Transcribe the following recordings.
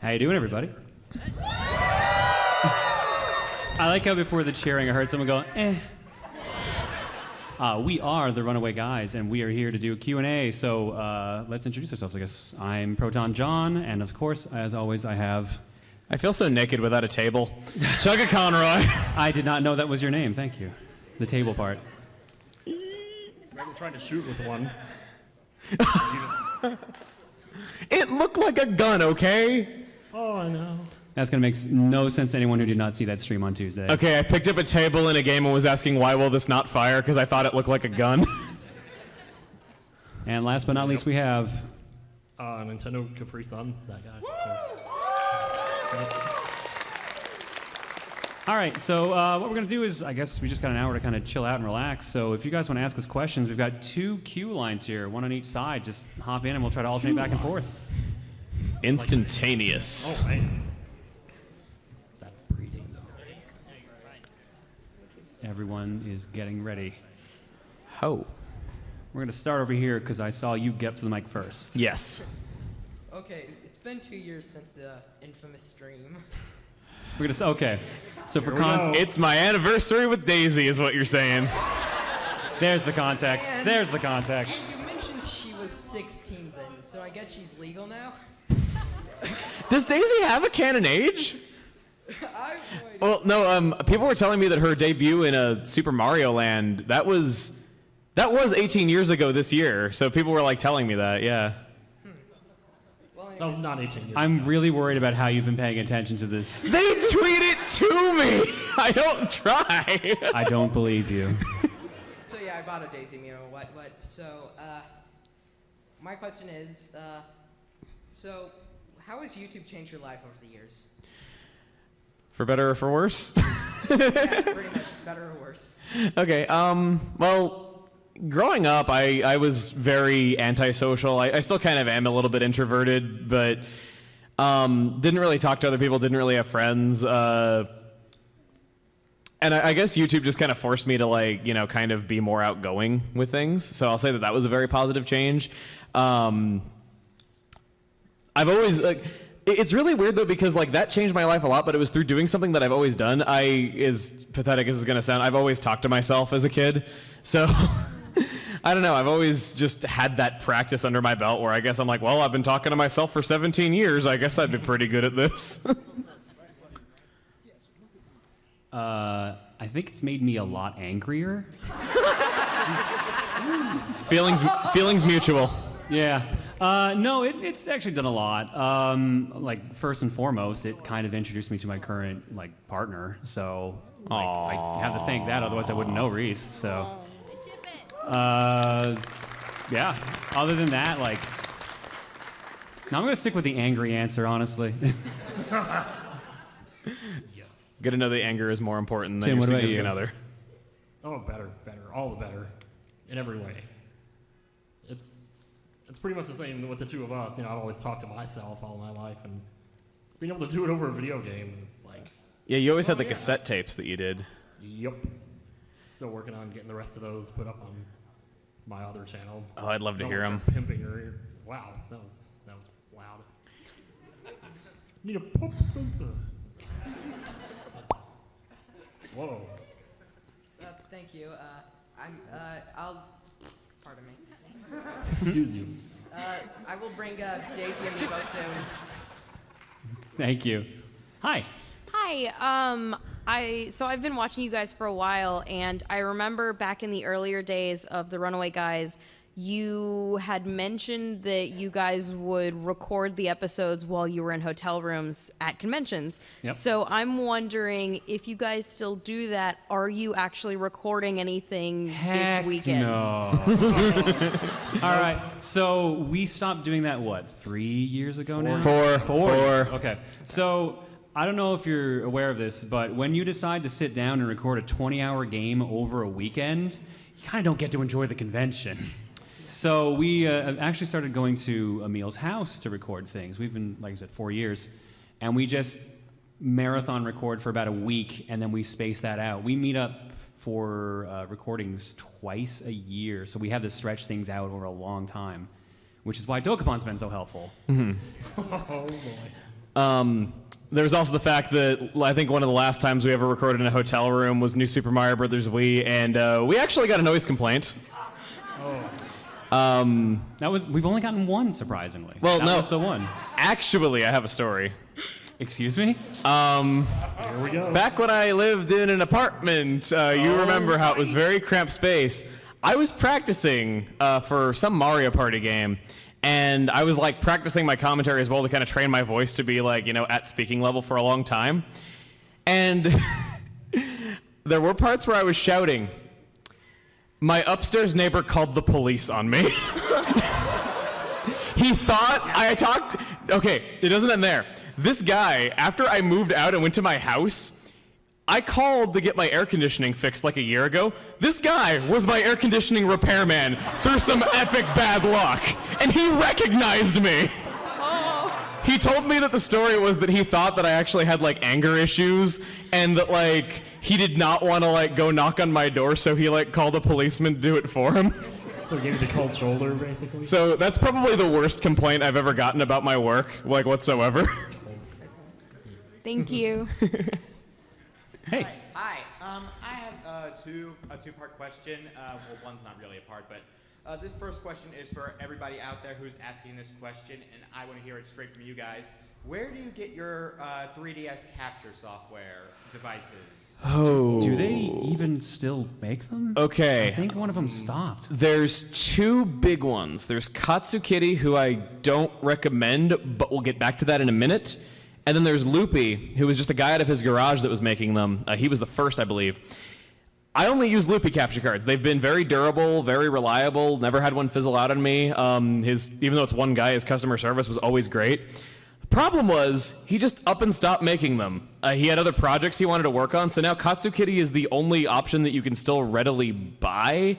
How you doing, everybody? I like how before the cheering I heard someone go, eh. We are the Runaway Guys, and we are here to do a Q&A, so let's introduce ourselves, I guess. I'm Proton John, and of course, as always, I have... I feel so naked without a table. Chugga Conroy. I did not know that was your name, thank you. The table part. I'm trying to shoot with one. It looked like a gun, okay? Oh, I know. That's going to make no sense to anyone who did not see that stream on Tuesday. Okay, I picked up a table in a game and was asking why will this not fire because I thought it looked like a gun. And last but not least, we have... Nintendo Capri Sun, that guy. All right, so what we're going to do is, I guess we just got an hour to kind of chill out and relax. So if you guys want to ask us questions, we've got 2 queue lines here, one on each side. Just hop in and we'll try to alternate back and forth. Instantaneous. Oh, man. That breathing, though. Everyone is getting ready. Ho. We're going to start over here because I saw you get up to the mic first. Yes. Okay, it's been 2 years since the infamous stream. We're going to okay. So for It's my anniversary with Daisy is what you're saying. There's the context. And There's the context. You mentioned she was 16 then, so I guess she's legal now? Does Daisy have a canon age? Well, no, people were telling me that her debut in Super Mario Land, that was 18 years ago this year. So people were like telling me that, yeah. Well, That was not 18 years I'm really worried about how you've been paying attention to this. They tweet it to me. I don't try. I don't believe you. So yeah, I bought a Daisy, you know, what. So, my question is, so how has YouTube changed your life over the years? For better or for worse? Yeah, pretty much, better or worse. Okay, well, growing up, I was very antisocial. I still kind of am a little bit introverted, but didn't really talk to other people, didn't really have friends. And I guess YouTube just kind of forced me to, like, you know, kind of be more outgoing with things. So I'll say that was a very positive change. I've always, like, it's really weird, though, because, like, that changed my life a lot, but it was through doing something that I've always done. As pathetic as it's going to sound, I've always talked to myself as a kid. So, I don't know, I've always just had that practice under my belt where I guess I'm like, well, I've been talking to myself for 17 years. I guess I'd be pretty good at this. I think it's made me a lot angrier. Feelings mutual. Yeah. No, it's actually done a lot. Like, first and foremost, it kind of introduced me to my current, like, partner. So, like, I have to thank that, otherwise I wouldn't know Reese. So, yeah. Other than that, like, no, I'm gonna stick with the angry answer, honestly. Good to know the anger is more important than Tim, your what about significant you? other. Oh, better, all the better, in every way. It's pretty much the same with the two of us. You know, I've always talked to myself all my life, and being able to do it over video games, it's like... Yeah, you always had the cassette tapes that you did. Yep. Still working on getting the rest of those put up on my other channel. Oh, I'd love to hear them. Pimping her. Wow, that was loud. Need a pop filter. Whoa. Thank you. Pardon me. Excuse you. I will bring Daisy Amiibo soon. Thank you. Hi. Hi. So I've been watching you guys for a while, and I remember back in the earlier days of the Runaway Guys, you had mentioned that you guys would record the episodes while you were in hotel rooms at conventions. Yep. So I'm wondering if you guys still do that. Are you actually recording anything this weekend? No. All right. So we stopped doing that, what, 3 years ago now? Four. Okay. So I don't know if you're aware of this, but when you decide to sit down and record a 20-hour game over a weekend, you kind of don't get to enjoy the convention. So we actually started going to Emile's house to record things. We've been, like I said, 4 years. And we just marathon record for about a week, and then we space that out. We meet up for recordings twice a year, so we have to stretch things out over a long time, which is why Dokapon's been so helpful. Oh, boy. There was also the fact that I think one of the last times we ever recorded in a hotel room was New Super Mario Bros. Wii, and we actually got a noise complaint. We've only gotten one, surprisingly. Well, that no. was the one. Actually, I have a story. Excuse me? Here we go. Back when I lived in an apartment, you remember how it was very cramped space. I was practicing for some Mario Party game, and I was like practicing my commentary as well to kind of train my voice to be like, at speaking level for a long time. And there were parts where I was shouting. My upstairs neighbor called the police on me. He thought I talked. Okay, it doesn't end there. This guy, after I moved out and went to my house, I called to get my air conditioning fixed like a year ago. This guy was my air conditioning repairman through some epic bad luck, and he recognized me. He told me that the story was that he thought that I actually had like anger issues, and that he did not want to go knock on my door, so he called a policeman to do it for him. So he gave you the cold shoulder, basically? So that's probably the worst complaint I've ever gotten about my work, whatsoever. Thank you. Hey. Hi. I have a two-part question. Well, one's not really a part, but this first question is for everybody out there who's asking this question, and I want to hear it straight from you guys. Where do you get your 3DS capture software devices? Oh. Do they even still make them? Okay. I think one of them stopped. There's two big ones. There's Katsukitty, who I don't recommend, but we'll get back to that in a minute. And then there's Loopy, who was just a guy out of his garage that was making them. He was the first, I believe. I only use Loopy capture cards. They've been very durable, very reliable. Never had one fizzle out on me. Even though it's one guy, his customer service was always great. The problem was he just up and stopped making them. He had other projects he wanted to work on, so now Katsukitty is the only option that you can still readily buy.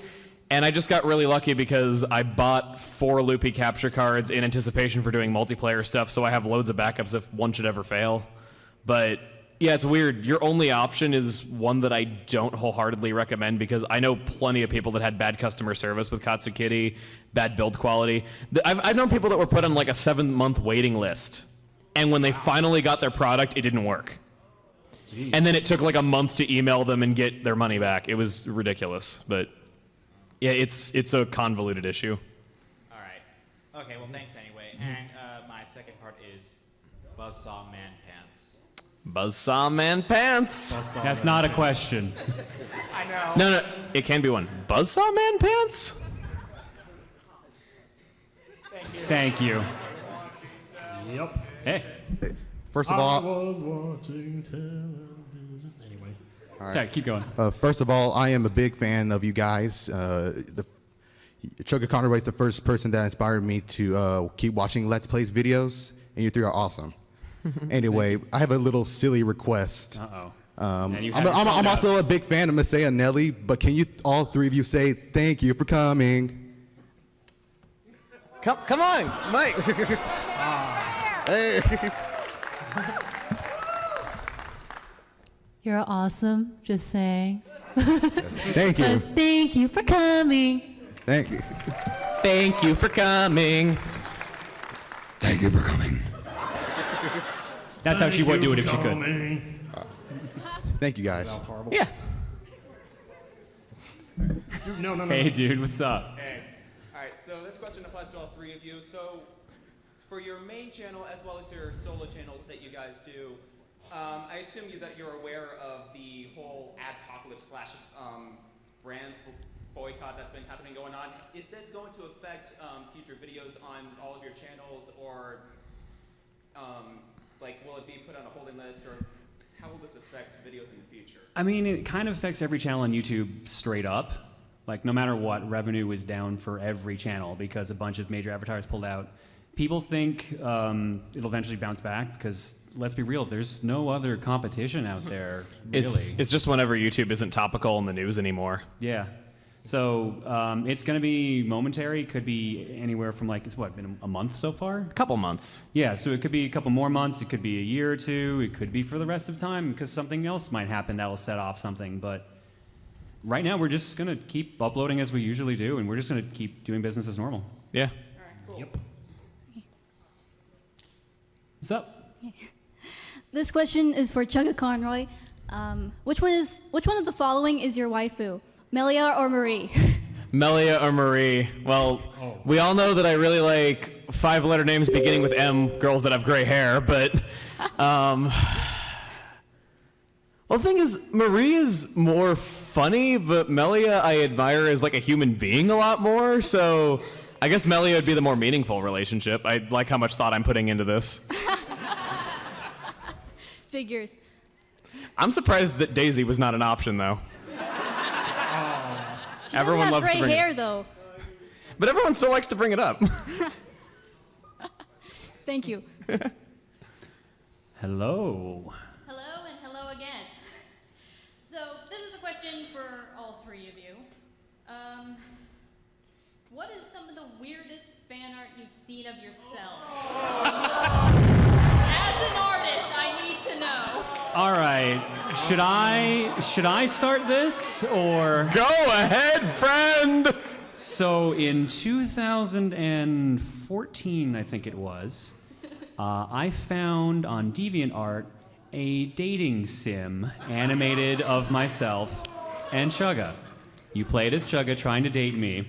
And I just got really lucky because I bought 4 Loopy capture cards in anticipation for doing multiplayer stuff, so I have loads of backups if one should ever fail. But yeah, it's weird. Your only option is one that I don't wholeheartedly recommend because I know plenty of people that had bad customer service with Katsukitty, bad build quality. I've known people that were put on a 7-month waiting list, and when they finally got their product, it didn't work. Jeez. And then it took a month to email them and get their money back. It was ridiculous, but yeah, it's a convoluted issue. All right. Okay, well, thanks anyway. And my second part is Buzzsaw Man Pants. Buzzsaw Man Pants. That's not a question. I know. No, it can be one. Buzzsaw Man Pants? Thank you. Yep. Hey. First of I all, was watching television. Anyway. Sorry, keep going. first of all, I am a big fan of you guys. Choga Conway is the first person that inspired me to keep watching Let's Plays videos, and you 3 are awesome. Anyway, I have a little silly request. Uh-oh. I'm also a big fan of Messiah Nelly, but can you all 3 of you say thank you for coming? Come on, Mike. Hey. You're awesome, just saying. Thank you. But thank you for coming. Thank you. Thank you for coming. Thank you for coming. That's how she would do it if she could. Thank you guys. That was horrible. Yeah. Dude, no. Hey, dude, what's up? Okay. All right, so this question applies to all 3 of you. So for your main channel as well as your solo channels that you guys do, I assume that you're aware of the whole adpocalypse / brand boycott that's been going on. Is this going to affect future videos on all of your channels, or will it be put on a holding list, or how will this affect videos in the future? I mean, it kind of affects every channel on YouTube straight up. No matter what, revenue is down for every channel because a bunch of major advertisers pulled out. People think it'll eventually bounce back because, let's be real, there's no other competition out there, really. It's just whenever YouTube isn't topical in the news anymore. Yeah. So it's going to be momentary. Could be anywhere from it's been a month so far? A couple months. Yeah, so it could be a couple more months. It could be a year or 2. It could be for the rest of time because something else might happen that will set off something. But right now, we're just going to keep uploading as we usually do, and we're just going to keep doing business as normal. Yeah. All right, cool. Yep. What's up? This question is for Chugga Conroy. Which one of the following is your waifu? Melia or Marie? Melia or Marie? Well, we all know that I really like 5-letter names beginning with M, girls that have gray hair, but, well, the thing is, Marie is more funny, but Melia I admire as like a human being a lot more, so I guess Melia would be the more meaningful relationship. I like how much thought I'm putting into this. Figures. I'm surprised that Daisy was not an option, though. She Everyone doesn't have loves to gray bring it- hair, though. But everyone still likes to bring it up. Thank you. Hello. Hello and hello again. So this is a question for all three of you. What is some of the weirdest fan art you've seen of yourself? As an artist, I need to know. All right. Should I start this or? Go ahead, friend! So in 2014, I think it was, I found on DeviantArt a dating sim animated of myself and Chugga. You played as Chugga trying to date me.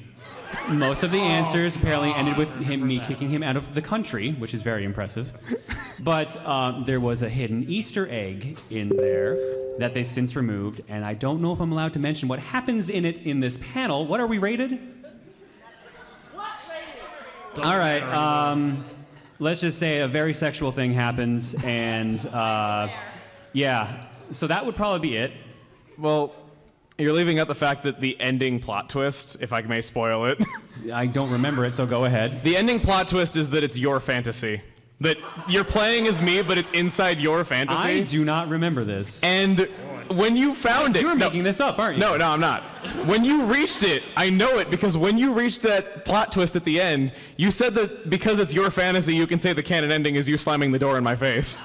Most of the answers apparently ended with me kicking him out of the country, which is very impressive. But there was a hidden Easter egg in there that they since removed, and I don't know if I'm allowed to mention what happens in it in this panel. What are we rated? All right. Let's just say a very sexual thing happens, and yeah. So that would probably be it. Well, you're leaving out the fact that the ending plot twist, if I may spoil it. I don't remember it, so go ahead. The ending plot twist is that it's your fantasy. That you're playing as me, but it's inside your fantasy. I do not remember this. And when you found it... You're making this up, aren't you? No, I'm not. When you reached it, I know it, because when you reached that plot twist at the end, you said that because it's your fantasy, you can say the canon ending is you slamming the door in my face.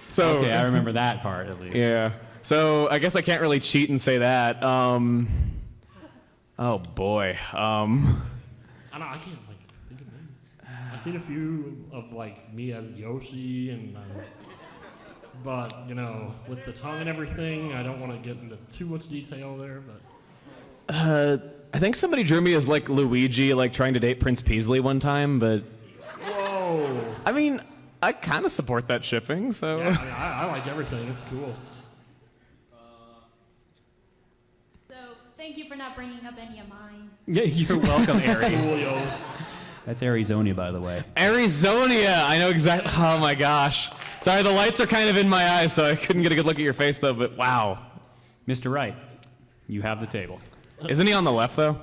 So, okay, I remember that part at least. Yeah. So I guess I can't really cheat and say that. Oh boy. I don't know, I can't like think of names. I've seen a few of like me as Yoshi and but you know, with the tongue and everything, I don't want to get into too much detail there, but I think somebody drew me as like Luigi, like trying to date Prince Peasley one time, but whoa. I mean, I kind of support that shipping, so. Yeah, I like everything. It's cool. So thank you for not bringing up any of mine. Yeah, you're welcome, Ari. Coolio. That's Arizona, by the way. Arizonia! I know exactly. Oh my gosh. Sorry, the lights are kind of in my eyes, so I couldn't get a good look at your face, though, but wow. Mr. Wright, you have the table. Isn't he on the left, though?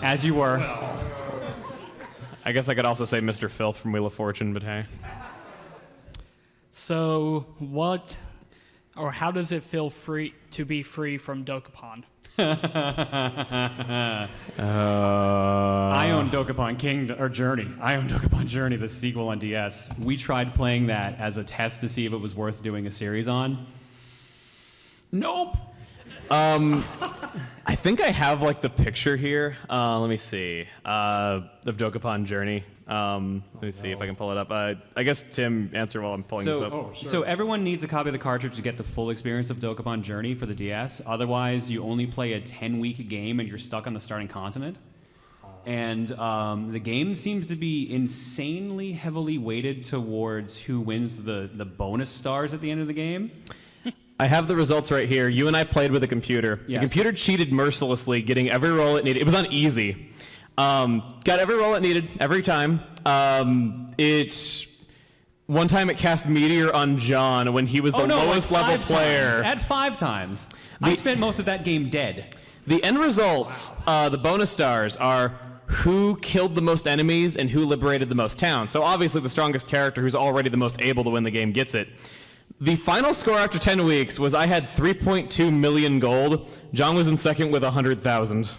As you were. I guess I could also say Mr. Filth from Wheel of Fortune, but hey. So, what or how does it feel free to be free from Dokapon? I own Dokapon Journey. I own Dokapon Journey, the sequel on DS. We tried playing that as a test to see if it was worth doing a series on. Nope. I think I have like the picture here. Let me see. Of Dokapon Journey. Let me see if I can pull it up. I guess Tim, answer while I'm pulling this up. So everyone needs a copy of the cartridge to get the full experience of Dokapon Journey for the DS. Otherwise, you only play a 10-week game and you're stuck on the starting continent. And the game seems to be insanely heavily weighted towards who wins the bonus stars at the end of the game. I have the results right here. You and I played with a computer. Yes. The computer cheated mercilessly, getting every roll it needed. It was on easy. Got every roll it needed every time. One time it cast Meteor on John when he was the lowest level player. At 5 times. I spent most of that game dead. The end results, the bonus stars, are who killed the most enemies and who liberated the most towns. So obviously the strongest character who's already the most able to win the game gets it. The final score after 10 weeks was I had 3.2 million gold. John was in second with 100,000.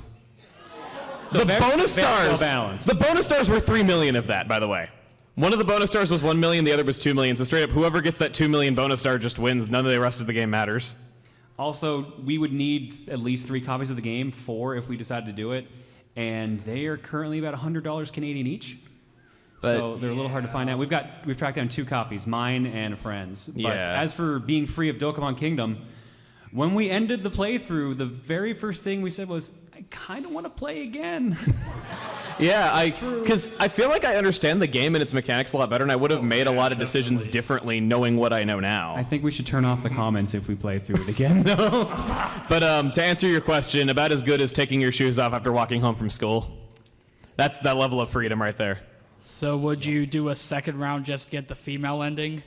So the bonus stars, well balanced. the bonus stars were 3 million of that, by the way. One of the bonus stars was 1 million, the other was 2 million. So straight up, whoever gets that 2 million bonus star just wins. None of the rest of the game matters. Also, we would need at least 3 copies of the game, 4 if we decided to do it. And they are currently about $100 Canadian each. So they're a little hard to find out. We've tracked down 2 copies, mine and a friend's. But Yeah. as for being free of Dokapon Kingdom, when we ended the playthrough, the very first thing we said was, I kind of want to play again. Yeah, because I feel like I understand the game and its mechanics a lot better, and I would have made a lot of decisions differently knowing what I know now. I think we should turn off the comments if we play through it again, though. But to answer your question, about as good as taking your shoes off after walking home from school. That's that level of freedom right there. So would you do a second round just to get the female ending?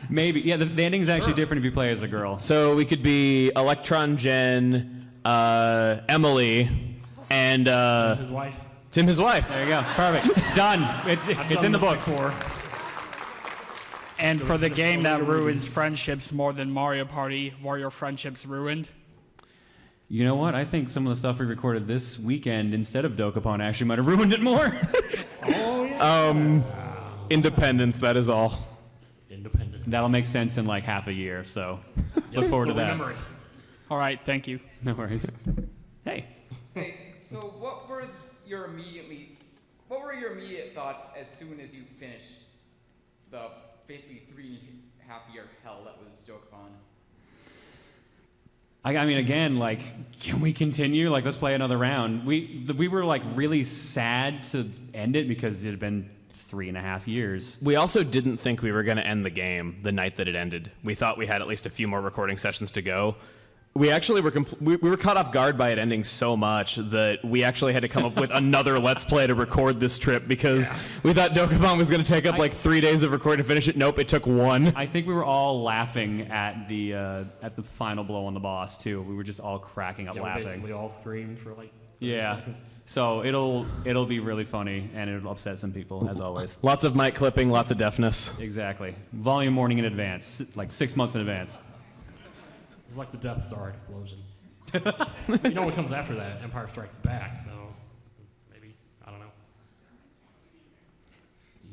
Maybe. Yeah, the ending's actually different if you play as a girl. So we could be Electron Jen, Emily, and His wife. Tim, his wife. There you go. Perfect. Done. It's in the books. Before. And for the game that ruins friendships more than Mario Party, were your friendships ruined? You know what? I think some of the stuff we recorded this weekend instead of Dokapon actually might have ruined it more. Independence, that is all. Independence. That'll make sense in like half a year, so look forward to that. Remember it. All right, thank you. No worries. Hey. Hey, so what were your immediate thoughts as soon as you finished the basically 3.5 year hell that was Dokapon? I mean, again, like, can we continue? Like, let's play another round. We were like really sad to end it because it had been 3.5 years. We also didn't think we were going to end the game the night that it ended. We thought we had at least a few more recording sessions to go. We actually we were caught off guard by it ending so much that we actually had to come up with another Let's Play to record this trip because we thought Dokapon was going to take up like 3 days of recording to finish it. Nope, it took 1. I think we were all laughing at the final blow on the boss too. We were just all cracking up We laughing. basically all screamed for like 30 Yeah. seconds. So it'll be really funny and it'll upset some people as always. Lots of mic clipping, lots of deafness. Exactly. Volume warning in advance, like 6 months in advance. It was like the Death Star explosion. You know what comes after that? Empire Strikes Back, so maybe, I don't know.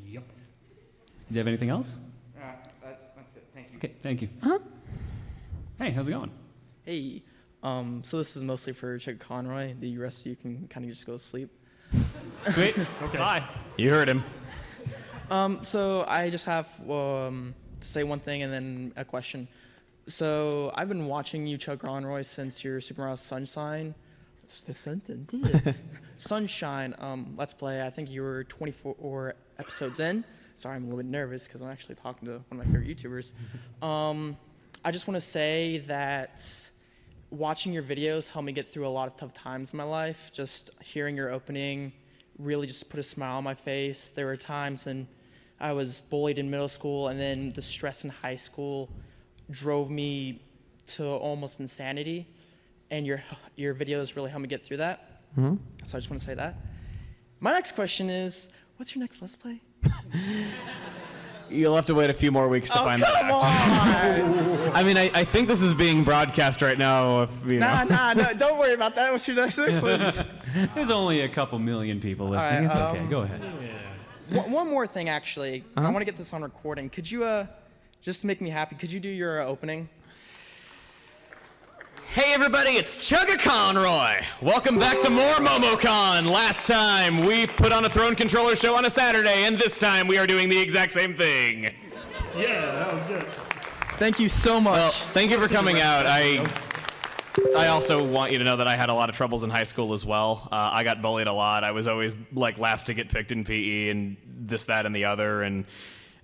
Yep. Do you have anything else? That's it. Thank you. Okay, thank you. Hey, how's it going? Hey, so this is mostly for Chuck Conroy. The rest of you can kind of just go to sleep. Sweet. Okay. Bye. You heard him. So I just have to say one thing and then a question. So I've been watching you, Chuck Conroy, since your Super Mario Sunshine. Sunshine Let's Play. I think you were 24 episodes in. Sorry, I'm a little bit nervous because I'm actually talking to one of my favorite YouTubers. I just want to say that watching your videos helped me get through a lot of tough times in my life. Just hearing your opening really just put a smile on my face. There were times when I was bullied in middle school, and then the stress in high school drove me to almost insanity. And your videos really helped me get through that. Mm-hmm. So I just want to say that. My next question is, what's your next Let's Play? You'll have to wait a few more weeks to find that come out. on! I mean, I think this is being broadcast right now. If, you know. Nah, don't worry about that. What's your next Let's Play? There's only a couple million people listening. right, It's okay. Go ahead. One more thing, actually. I want to get this on recording. Could you, just to make me happy, could you do your opening? Hey everybody, it's Chugga Conroy. Welcome back to more MomoCon. Last time we put on a Throne Controller show on a Saturday, and this time we are doing the exact same thing. Yeah, that was good. Thank you so much. Well, thank you for coming out. I also want you to know that I had a lot of troubles in high school as well. I got bullied a lot. I was always like last to get picked in PE and this, that, and the other, and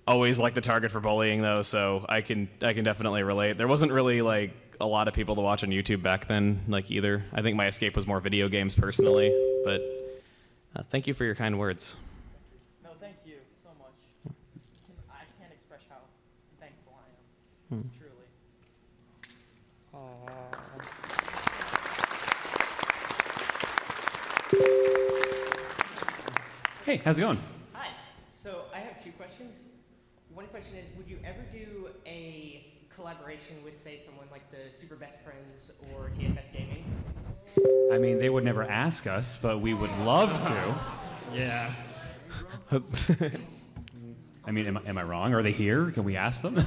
always like the target for bullying though. So I can definitely relate. There wasn't really like a lot of people to watch on YouTube back then, like either. I think my escape was more video games personally, but thank you for your kind words. No, thank you so much. I can't express how thankful I am, truly. Hey, how's it going? Hi. So I have 2 questions. One question is, would you ever do a collaboration with, say, someone like the Super Best Friends or TFS Gaming? I mean, they would never ask us, but we would love to. Yeah. I mean, am I wrong? Are they here? Can we ask them?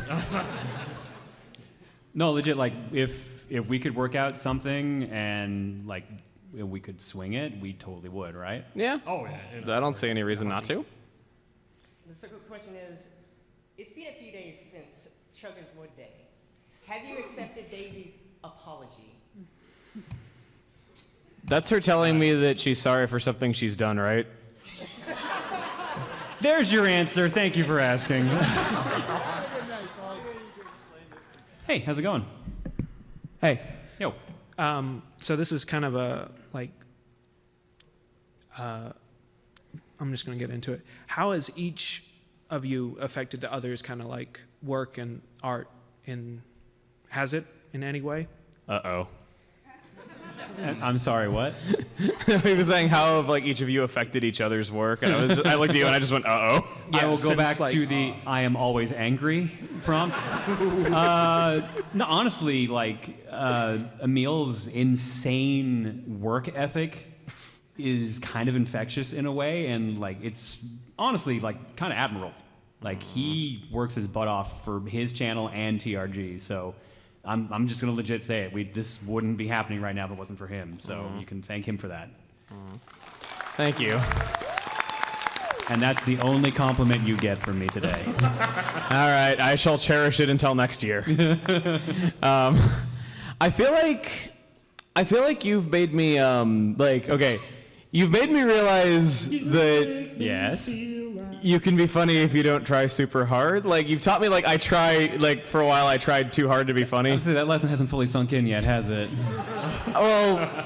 No, legit. Like, if we could work out something and like we could swing it, we totally would, right? Yeah. Oh yeah. I don't see any reason not to. The second question is, it's been a few days since Chugga's Wood Day. Have you accepted Daisy's apology? That's her telling me that she's sorry for something she's done, right? There's your answer. Thank you for asking. Hey, how's it going? Hey. Yo. So this is kind of a, like, I'm just going to get into it. How has each of you affected the others, kind of like work and art? Has it in any way? Uh-oh. I'm sorry, what? He was saying how have like each of you affected each other's work, and I looked at you and I just went, uh-oh. Yeah, I will go back to the I am always angry prompt. No, honestly, like, Emile's insane work ethic is kind of infectious in a way, and like it's honestly like kind of admirable. Like he works his butt off for his channel and TRG, so I'm just gonna legit say it. This wouldn't be happening right now if it wasn't for him. So you can thank him for that. Thank you. And that's the only compliment you get from me today. All right, I shall cherish it until next year. I feel like you've made me you've made me realize that yes, you can be funny if you don't try super hard. Like you've taught me, like for a while I tried too hard to be funny. Honestly, that lesson hasn't fully sunk in yet, has it? Well,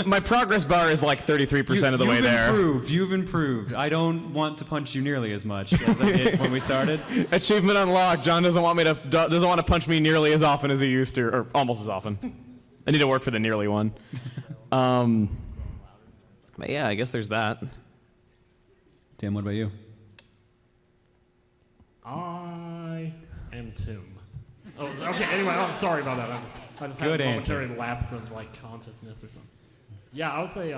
my progress bar is like 33% of the way there. You've improved. I don't want to punch you nearly as much as I did when we started. Achievement unlocked. John doesn't want to punch me nearly as often as he used to, or almost as often. I need to work for the nearly one. But yeah, I guess there's that. Tim, what about you? I am Tim. Oh, okay. Anyway, sorry about that. I just had Good a momentary answer. lapse of like consciousness or something. Yeah, I would say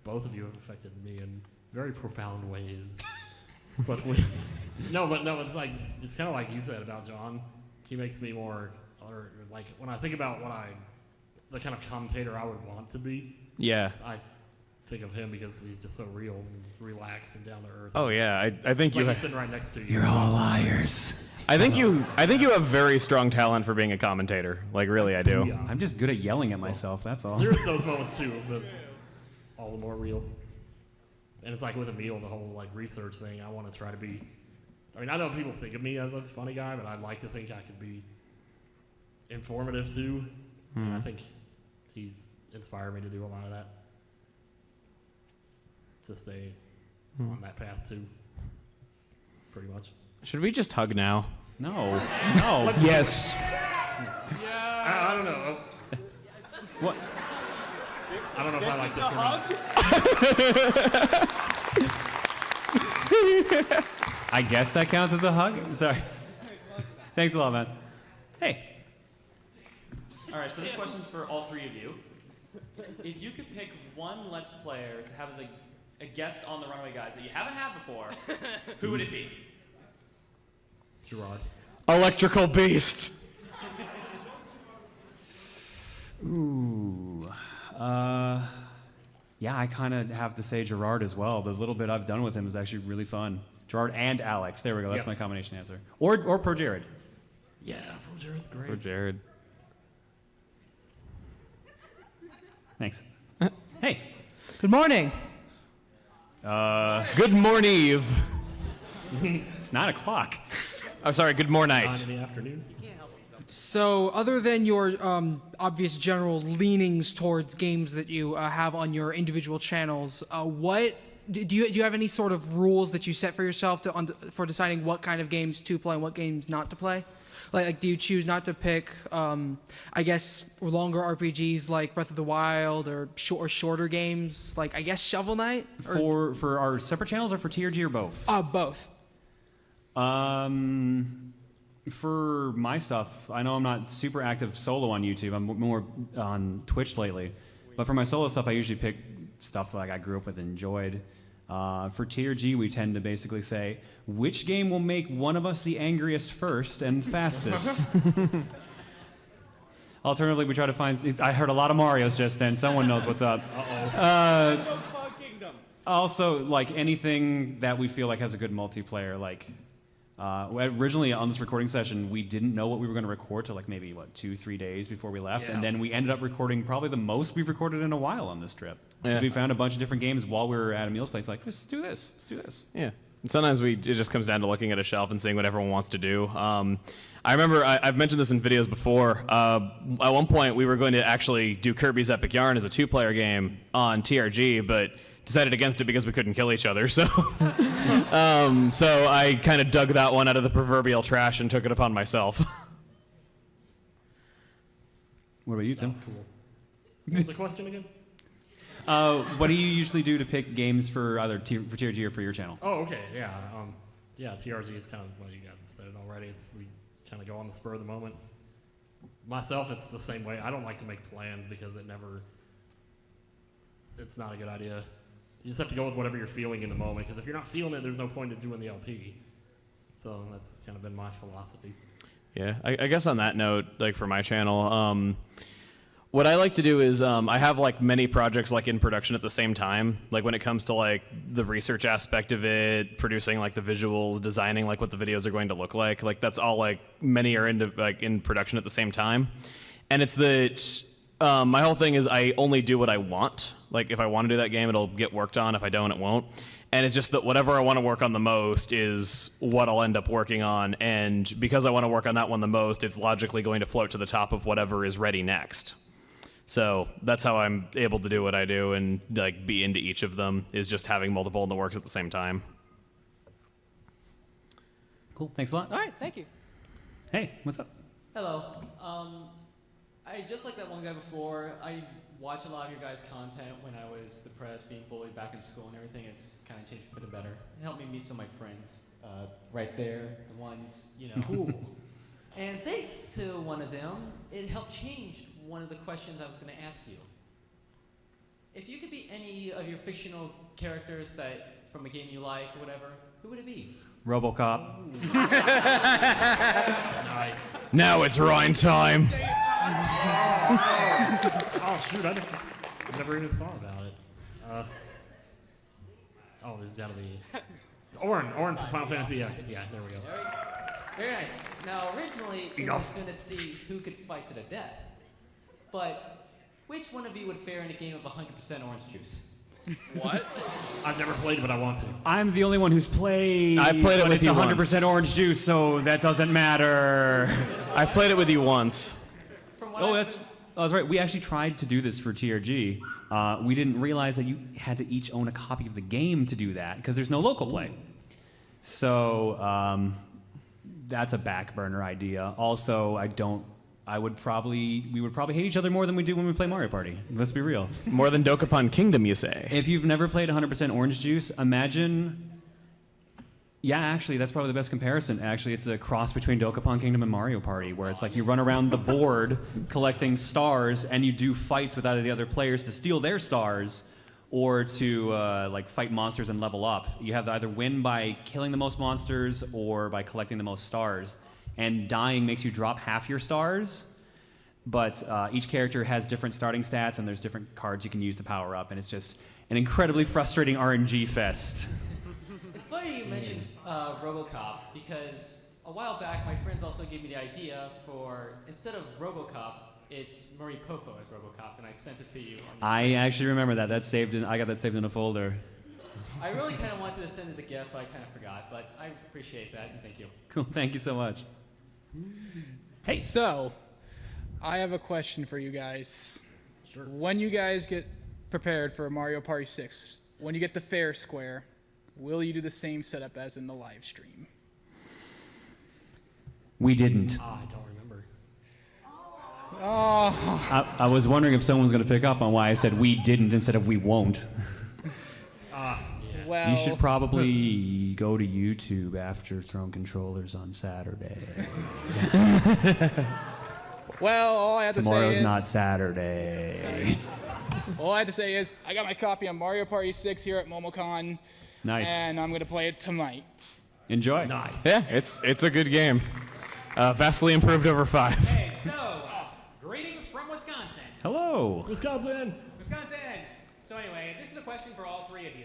both of you have affected me in very profound ways. but it's like it's kind of like you said about John. He makes me more, or like when I think about the kind of commentator I would want to be. Yeah. I think of him because he's just so real and relaxed and down to earth. Oh yeah, I think He's sitting right next to you. You're all liars. I think you have very strong talent for being a commentator. Like really, I do. Yeah. I'm just good at yelling at myself. That's all. There's those moments too, but all the more real. And it's like with Emile, the whole like research thing. I want to try to be. I mean, I know people think of me as a funny guy, but I'd like to think I could be informative too. And I think he's inspired me to do a lot of that. To stay on that path too. Pretty much. Should we just hug now? No. Yes. I don't know. What? I don't know if I like this or not. I guess that counts as a hug. Sorry. Thanks a lot, man. Hey. All right, so this question's for all three of you. If you could pick one Let's Player to have as a guest on The Runaway Guys that you haven't had before, who would it be? Gerard. Electrical Beast. Ooh. Yeah, I kind of have to say Gerard as well. The little bit I've done with him is actually really fun. Gerard and Alex. There we go. That's my combination answer. Or Pro Jared. Yeah, Pro Jared's great. Or Jared. Thanks. Hey. Good morning. Good morning, Eve. It's 9 o'clock. Oh, sorry. Good morning. 9 in the afternoon. So, other than your obvious general leanings towards games that you have on your individual channels, what do you have any sort of rules that you set for yourself for deciding what kind of games to play and what games not to play? Like do you choose not to pick, I guess, longer RPGs like Breath of the Wild or shorter games like, I guess, Shovel Knight? For our separate channels or for TRG or both? Both. For my stuff, I know I'm not super active solo on YouTube. I'm more on Twitch lately. But for my solo stuff, I usually pick stuff like I grew up with and enjoyed. For TRG, we tend to basically say, which game will make one of us the angriest first and fastest? Alternatively, we try to find. I heard a lot of Marios just then. Someone knows what's up. Also, like anything that we feel like has a good multiplayer, like originally on this recording session, we didn't know what we were going to record till like maybe 2-3 days before we left, and then we ended up recording probably the most we've recorded in a while on this trip. Yeah. We found a bunch of different games while we were at Emile's place. Like, let's do this. Let's do this. Yeah. And sometimes it just comes down to looking at a shelf and seeing what everyone wants to do. I remember I've mentioned this in videos before. At one point, we were going to actually do Kirby's Epic Yarn as a 2-player game on TRG, but decided against it because we couldn't kill each other. So, so I kind of dug that one out of the proverbial trash and took it upon myself. What about you, Tim? That's cool. What's the question again? What do you usually do to pick games for either for TRG or for your channel? Oh, okay, yeah. Yeah, TRG is kind of what you guys have said already. We kind of go on the spur of the moment. Myself, it's the same way. I don't like to make plans because it's not a good idea. You just have to go with whatever you're feeling in the moment, because if you're not feeling it, there's no point in doing the LP. So that's kind of been my philosophy. Yeah, I guess on that note, like for my channel, what I like to do is I have like many projects like in production at the same time. Like when it comes to like the research aspect of it, producing like the visuals, designing like what the videos are going to look like that's all like many are in production at the same time. And it's that my whole thing is I only do what I want. Like if I want to do that game, it'll get worked on. If I don't, it won't. And it's just that whatever I want to work on the most is what I'll end up working on. And because I want to work on that one the most, it's logically going to float to the top of whatever is ready next. So that's how I'm able to do what I do and like be into each of them, is just having multiple in the works at the same time. Cool. Thanks a lot. All right, thank you. Hey, what's up? Hello. I just like that one guy before. I watched a lot of your guys' content when I was depressed, being bullied back in school and everything. It's kind of changed for the better. It helped me meet some of my friends. Right there, the ones, Cool. And thanks to one of them, it helped change one of the questions I was going to ask you. If you could be any of your fictional characters from a game you like or whatever, who would it be? RoboCop. Nice. Now it's Rhine time. Oh shoot! I've never even thought about it. There's got to be Orin from Final Fantasy X. Yeah, there we go. Very nice. Now, originally, it was going to see who could fight to the death. But which one of you would fare in a game of 100% orange juice? What? I've never played it, but I want to. I'm the only one who's played. I've played it but with it's you 100% once. orange juice, so that doesn't matter. I've played it with you once. That's right. We actually tried to do this for TRG. We didn't realize that you had to each own a copy of the game to do that because there's no local play. So that's a back burner idea. Also, we would probably hate each other more than we do when we play Mario Party. Let's be real. More than Dokapon Kingdom, you say? If you've never played 100% Orange Juice, imagine. Yeah, actually, that's probably the best comparison. Actually, it's a cross between Dokapon Kingdom and Mario Party, where it's like you run around the board collecting stars, and you do fights with either the other players to steal their stars, or to fight monsters and level up. You have to either win by killing the most monsters or by collecting the most stars. And dying makes you drop half your stars, but each character has different starting stats, and there's different cards you can use to power up, and it's just an incredibly frustrating RNG fest. It's funny you mentioned RoboCop, because a while back my friends also gave me the idea for, instead of RoboCop, it's Marie Popo as RoboCop, and I sent it to you. I actually remember that. I got that saved in a folder. I really kind of wanted to send it a gift, but I kind of forgot. But I appreciate that, and thank you. Cool. Thank you so much. Hey. So, I have a question for you guys. Sure. When you guys get prepared for Mario Party 6, when you get the fair square, will you do the same setup as in the live stream? We didn't. I don't remember. Oh. I was wondering if someone was going to pick up on why I said we didn't instead of we won't. Well, you should probably go to YouTube after throwing controllers on Saturday. Well, all I have to say is... Tomorrow's not Saturday. All I have to say is I got my copy of Mario Party 6 here at MomoCon. Nice. And I'm going to play it tonight. Enjoy. Nice. Yeah, it's a good game. Vastly improved over 5. Hey, so, Greetings from Wisconsin. Hello. Wisconsin. Wisconsin. So anyway, this is a question for all three of you.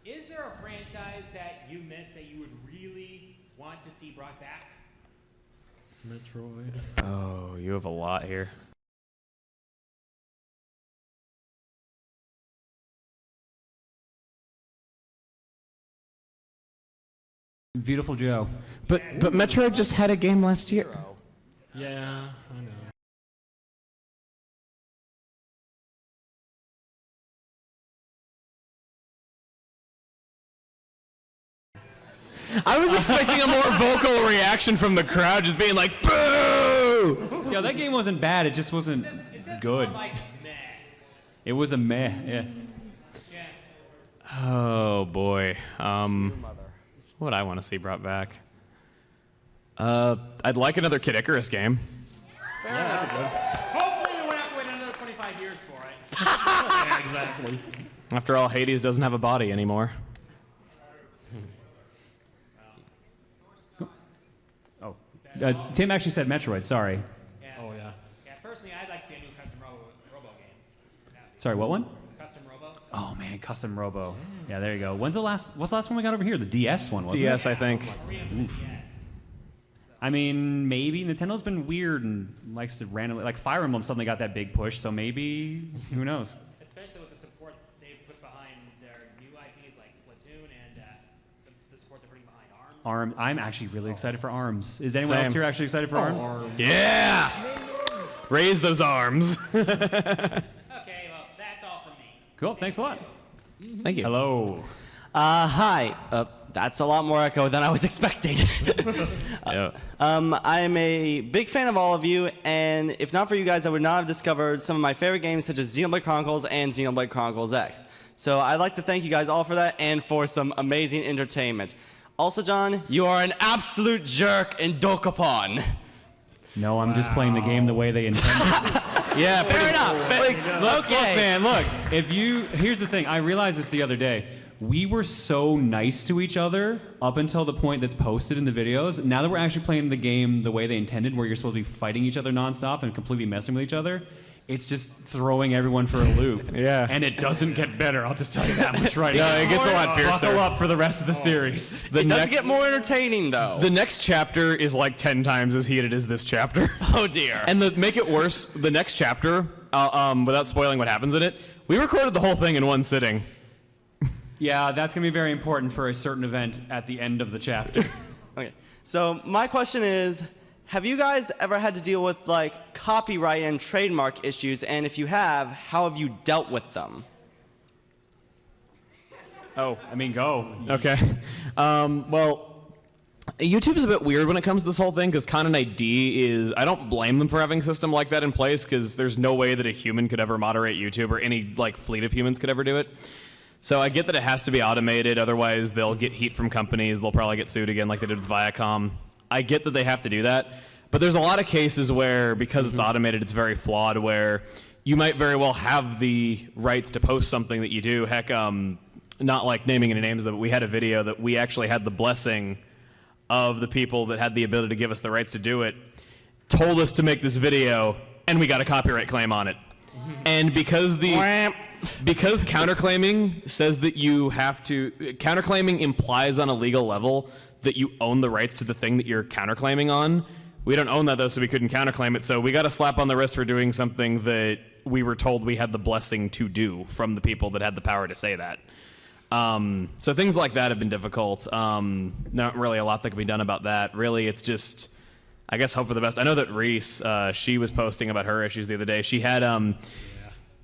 Is there a franchise that you missed that you would really want to see brought back? Metroid. Oh, you have a lot here. Beautiful Joe. But Metroid just had a game last year. Yeah, I know. I was expecting a more vocal reaction from the crowd, just being like, boo! Yeah, that game wasn't bad. It just wasn't good. It was a meh. Yeah. Oh boy. What would I want to see brought back? I'd like another Kid Icarus game. Hopefully we won't have to wait another 25 years for it. Yeah, exactly. After all, Hades doesn't have a body anymore. Oh, Tim actually said Metroid. Sorry. Oh yeah. Yeah, personally, I'd like to see a new custom Robo game. Sorry. What one? Custom Robo. Oh man, custom Robo. Yeah, there you go. What's the last one we got over here? The DS one, wasn't DS, it? I think. Oof. I mean, maybe Nintendo's been weird and likes to randomly, like Fire Emblem suddenly got that big push, so maybe who knows? Especially with the support they've put behind their new IPs like Splatoon and the support they're putting behind ARMS. I'm actually really excited for ARMS. Is anyone else here actually excited for ARMS? Yeah! Raise those arms. Okay, well, that's all from me. Cool. Thanks a lot. Thank you. Hello. Hi. That's a lot more echo than I was expecting. I'm a big fan of all of you, and if not for you guys, I would not have discovered some of my favorite games such as Xenoblade Chronicles and Xenoblade Chronicles X. So I'd like to thank you guys all for that and for some amazing entertainment. Also, John, you are an absolute jerk in Dokapon. No, I'm just playing the game the way they intended. Yeah, fair enough. Look, man, look. Here's the thing. I realized this the other day. We were so nice to each other up until the point that's posted in the videos. Now that we're actually playing the game the way they intended, where you're supposed to be fighting each other nonstop and completely messing with each other, it's just throwing everyone for a loop. Yeah. And it doesn't get better, I'll just tell you that much right now. No, it gets a lot fiercer. Buckle up for the rest of the series. It does get more entertaining, though. The next chapter is like 10 times as heated as this chapter. Oh, dear. And make it worse, the next chapter, without spoiling what happens in it, we recorded the whole thing in one sitting. Yeah, that's going to be very important for a certain event at the end of the chapter. Okay, so my question is, have you guys ever had to deal with like copyright and trademark issues? And if you have, how have you dealt with them? Oh, I mean, go. Okay. Well, YouTube's a bit weird when it comes to this whole thing because Content ID is, I don't blame them for having a system like that in place because there's no way that a human could ever moderate YouTube or any like fleet of humans could ever do it. So I get that it has to be automated, otherwise they'll get heat from companies, they'll probably get sued again like they did with Viacom. I get that they have to do that, but there's a lot of cases where, because it's automated, it's very flawed, where you might very well have the rights to post something that you do. Heck, not like naming any names, but we had a video that we actually had the blessing of the people that had the ability to give us the rights to do it, told us to make this video, and we got a copyright claim on it. And because counterclaiming says that you have to, counterclaiming implies on a legal level that you own the rights to the thing that you're counterclaiming on. We don't own that though, so we couldn't counterclaim it. So we got a slap on the wrist for doing something that we were told we had the blessing to do from the people that had the power to say that. So things like that have been difficult. Not really a lot that can be done about that. Really, it's just, I guess, hope for the best. I know that Reese, she was posting about her issues the other day. She had,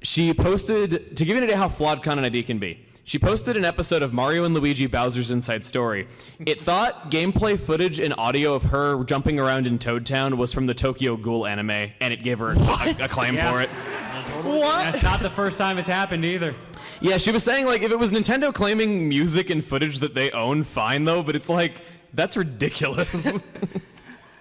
she posted, to give you an idea how flawed Content ID can be, she posted an episode of Mario and Luigi Bowser's Inside Story. It thought gameplay footage and audio of her jumping around in Toad Town was from the Tokyo Ghoul anime, and it gave her a claim for it. What? That's not the first time it's happened either. Yeah, she was saying, like, if it was Nintendo claiming music and footage that they own, fine, though, but it's like, that's ridiculous.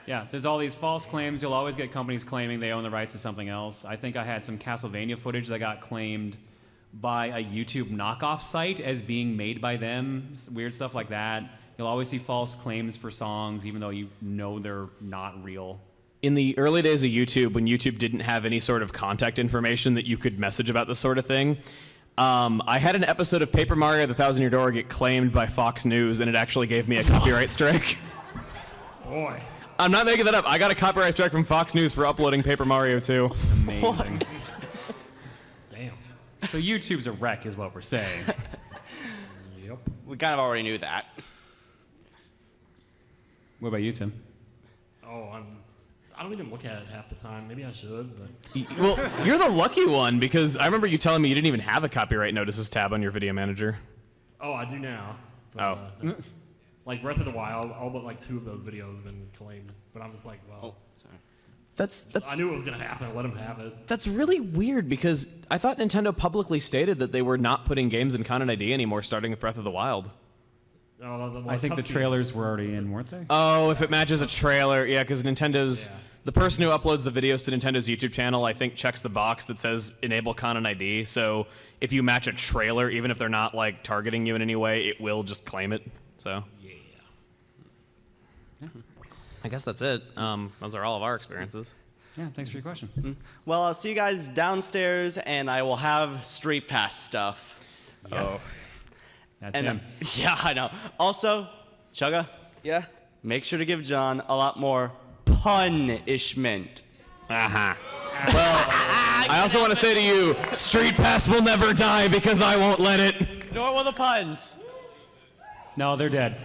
Yeah, there's all these false claims. You'll always get companies claiming they own the rights to something else. I think I had some Castlevania footage that got claimed by a YouTube knockoff site as being made by them, weird stuff like that. You'll always see false claims for songs, even though you know they're not real. in the early days of YouTube, when YouTube didn't have any sort of contact information that you could message about this sort of thing, I had an episode of Paper Mario: The Thousand Year Door get claimed by Fox News, and it actually gave me a copyright strike. Boy. I'm not making that up. I got a copyright strike from Fox News for uploading Paper Mario 2. Amazing. Damn. So YouTube's a wreck is what we're saying. Yep. We kind of already knew that. What about you, Tim? Oh, I don't even look at it half the time. Maybe I should, but Well, you're the lucky one, because I remember you telling me you didn't even have a copyright notices tab on your video manager. oh, I do now. But, that's- like Breath of the Wild, all but like 2 of those videos have been claimed. But I'm just like, well, That's I knew it was gonna happen. Let him have it. That's really weird, because I thought Nintendo publicly stated that they were not putting games in Content ID anymore, starting with Breath of the Wild. I think the trailers were already in, weren't they? Oh, if it matches a trailer, yeah, because Nintendo's the person who uploads the videos to Nintendo's YouTube channel, I think, checks the box that says enable Content ID. So if you match a trailer, even if they're not like targeting you in any way, it will just claim it. So yeah, I guess that's it. Those are all of our experiences. Yeah, thanks for your question. Well, I'll see you guys downstairs, and I will have Street Pass stuff. Yes. That's and, him. Yeah, I know. Also, Chugga. Yeah? Make sure to give John a lot more punishment. Uh-huh. Well, I also want to say to you, Street Pass will never die because I won't let it. Nor will the puns. No, they're dead.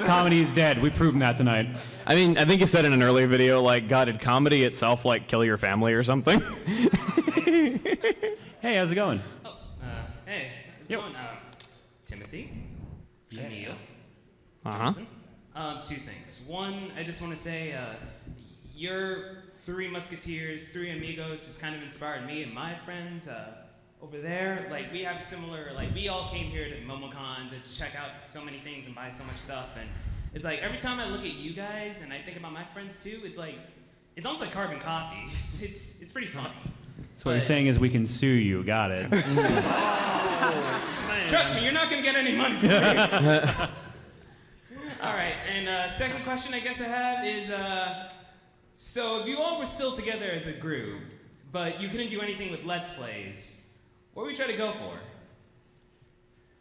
Comedy is dead. We've proven that tonight. I mean, I think you said in an earlier video, like, God, did comedy itself, like, kill your family or something? Hey, how's it going? Hey, how's it going? Timothy, Emile, Uh-huh. Jonathan. 2 things. One, I just want to say, your 3 Musketeers, 3 Amigos has kind of inspired me and my friends over there. Like, we have similar, like, we all came here to MomoCon to check out so many things and buy so much stuff. And it's like, every time I look at you guys and I think about my friends too, it's like, it's almost like carbon copies. It's pretty funny. So what you're saying is we can sue you. Got it. Trust me, you're not going to get any money from me. All right, and second question I guess I have is, so if you all were still together as a group, but you couldn't do anything with Let's Plays, what would you try to go for?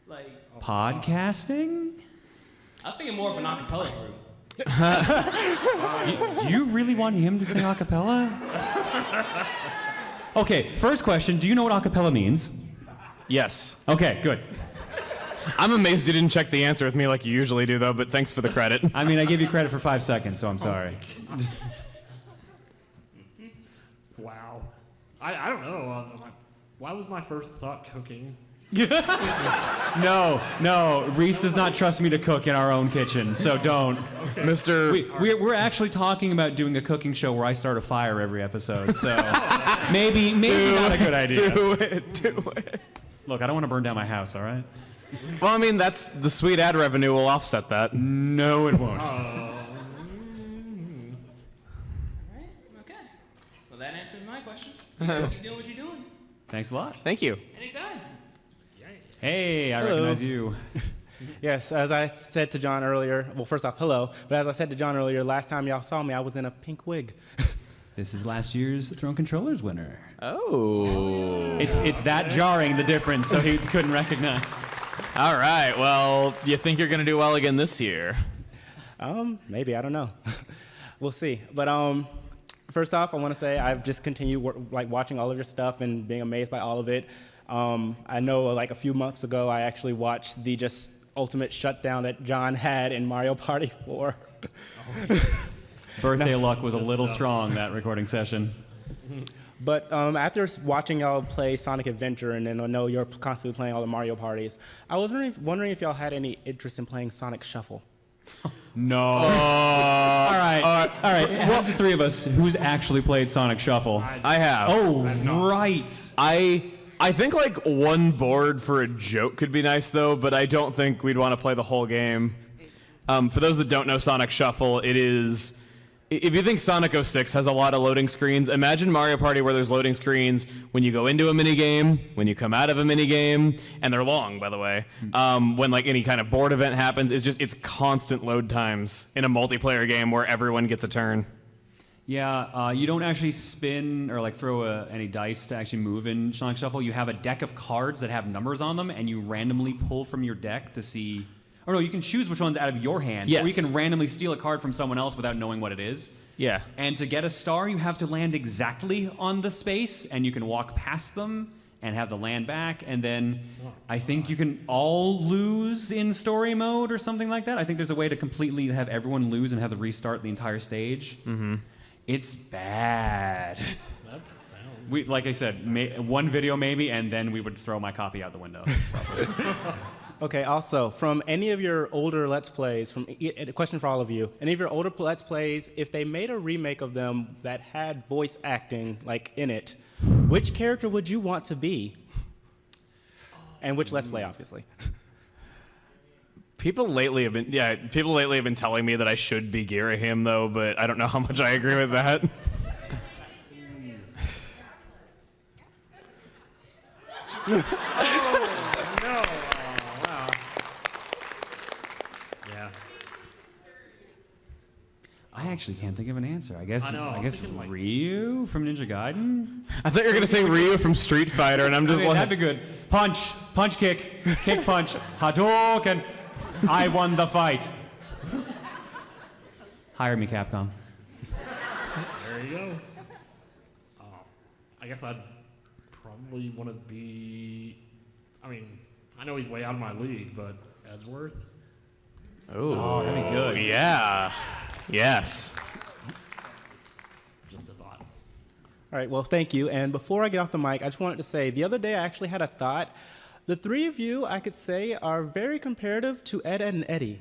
Like... Podcasting? I was thinking more of an acapella group. Do you really want him to sing a cappella? Okay, first question, do you know what a cappella means? Yes. Okay, good. I'm amazed you didn't check the answer with me like you usually do, though, but thanks for the credit. I mean, I gave you credit for 5 seconds, so I'm sorry. Wow. I don't know. Why was my first thought cooking? No, Reese does not trust me to cook in our own kitchen, so don't. Okay. We're actually talking about doing a cooking show where I start a fire every episode, so maybe not a good idea. Do it. Look, I don't want to burn down my house, all right? Well, I mean, that's the sweet ad revenue will offset that. No, it won't. Okay. Well, that answers my question. You guys keep doing what you're doing. Thanks a lot. Thank you. Anytime. Hey, I Hello. recognize you. Yes, as I said to John earlier, well, first off, hello. But as I said to John earlier, last time y'all saw me, I was in a pink wig. This is last year's Throne Controllers winner. Oh. It's that jarring, the difference, so he couldn't recognize. All right, well, you think you're going to do well again this year? Maybe, I don't know. We'll see. But first off, I want to say I've just continued watching all of your stuff and being amazed by all of it. I know like a few months ago, I actually watched the just ultimate shutdown that John had in Mario Party 4. Birthday luck was a little strong that recording session. But after watching y'all play Sonic Adventure, and then I know you're constantly playing all the Mario parties, I was wondering if y'all had any interest in playing Sonic Shuffle. No. All right. Well, the 3 of us, who's actually played Sonic Shuffle? I have. Oh, right. I think like one board for a joke could be nice though, but I don't think we'd want to play the whole game. For those that don't know Sonic Shuffle, it is... If you think Sonic 06 has a lot of loading screens, imagine Mario Party where there's loading screens when you go into a minigame, when you come out of a minigame, and they're long, by the way. When like any kind of board event happens, it's constant load times in a multiplayer game where everyone gets a turn. Yeah, you don't actually spin or like throw any dice to actually move in Sonic Shuffle. You have a deck of cards that have numbers on them, and you randomly pull from your deck to see. Or no, you can choose which one's out of your hand. Yes. Or you can randomly steal a card from someone else without knowing what it is. Yeah. And to get a star, you have to land exactly on the space, and you can walk past them and have the land back, and then I think you can all lose in story mode or something like that. I think there's a way to completely have everyone lose and have to restart the entire stage. Mm-hmm. It's bad. That sounds. We, like I said, one video maybe, and then we would throw my copy out the window. Okay, also, from any of your older Let's Plays, a question for all of you, any of your older Let's Plays, if they made a remake of them that had voice acting, like, in it, which character would you want to be? And which Let's Play, obviously. People lately have been telling me that I should be Girahim, though, but I don't know how much I agree with that. No. Wow. Yeah. I actually can't think of an answer. I guess I'm thinking, like- Ryu from Ninja Gaiden. I thought you were gonna say Ryu from Street Fighter, and I'm just like, that'd be good. Punch, kick, punch, Hadouken. I won the fight. Hire me, Capcom. There you go. I guess I'd probably want to be. I mean, I know he's way out of my league, but Edgeworth. oh, that'd be good. Yeah. Yes. Just a thought. All right, well, thank you. And before I get off the mic, I just wanted to say, the other day I actually had a thought. The three of you, I could say, are very comparative to Ed, Ed, and Eddie.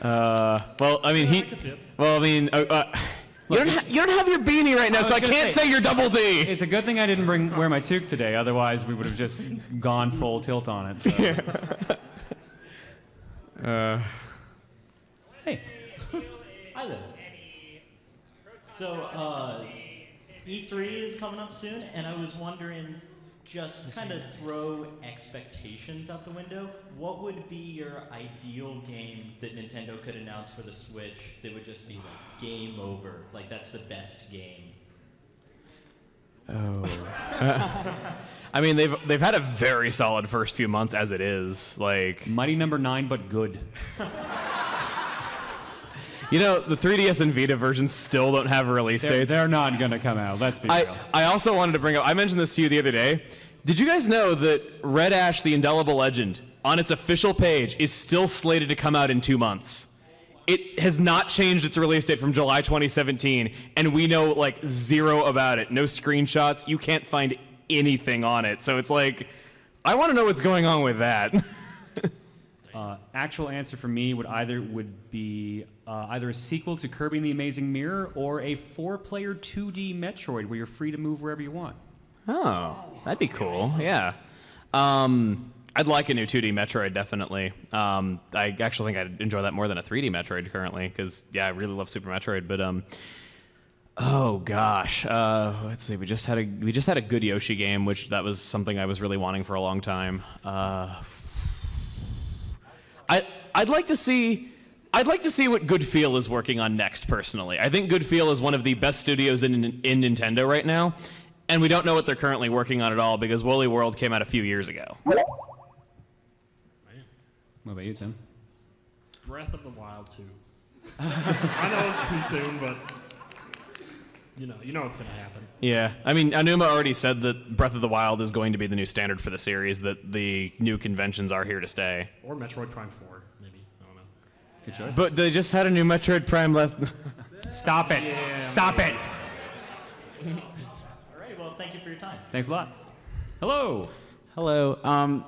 Well, I mean, you don't have your beanie right now, so I can't say you're Double D. It's a good thing I didn't wear my toque today. Otherwise, we would have just gone full tilt on it. So. Hey. Hi there. So, E3 is coming up soon, and I was wondering, just kind of throw expectations out the window. What would be your ideal game that Nintendo could announce for the Switch that would just be like game over? Like that's the best game. Oh. I mean, they've had a very solid first few months as it is. Like Mighty Number 9, but good. You know, the 3DS and Vita versions still don't have release dates. They're not going to come out. Let's be real. I also wanted to bring up, I mentioned this to you the other day. Did you guys know that Red Ash, the Indelible Legend, on its official page, is still slated to come out in 2 months? It has not changed its release date from July 2017, and we know, like, zero about it. No screenshots. You can't find anything on it. So it's like, I want to know what's going on with that. Actual answer for me would be either a sequel to Kirby and the Amazing Mirror or a 4-player 2D Metroid where you're free to move wherever you want. Oh, that'd be cool. Yeah. I'd like a new 2D Metroid, definitely. I actually think I'd enjoy that more than a 3D Metroid currently, because, yeah, I really love Super Metroid. But, oh, gosh. Let's see. We just had a good Yoshi game, which that was something I was really wanting for a long time. I'd like to see what Good Feel is working on next, personally. I think Good Feel is one of the best studios in Nintendo right now, and we don't know what they're currently working on at all because Woolly World came out a few years ago. What about you, Tim? Breath of the Wild 2. I know it's too soon, but you know what's going to happen. Yeah, I mean, Anuma already said that Breath of the Wild is going to be the new standard for the series, that the new conventions are here to stay. Or Metroid Prime 4, maybe. I don't know. Good choice. But they just had a new Metroid Prime last... Stop it. Yeah, Stop it. All right, well, thank you for your time. Thanks a lot. Hello. Hello.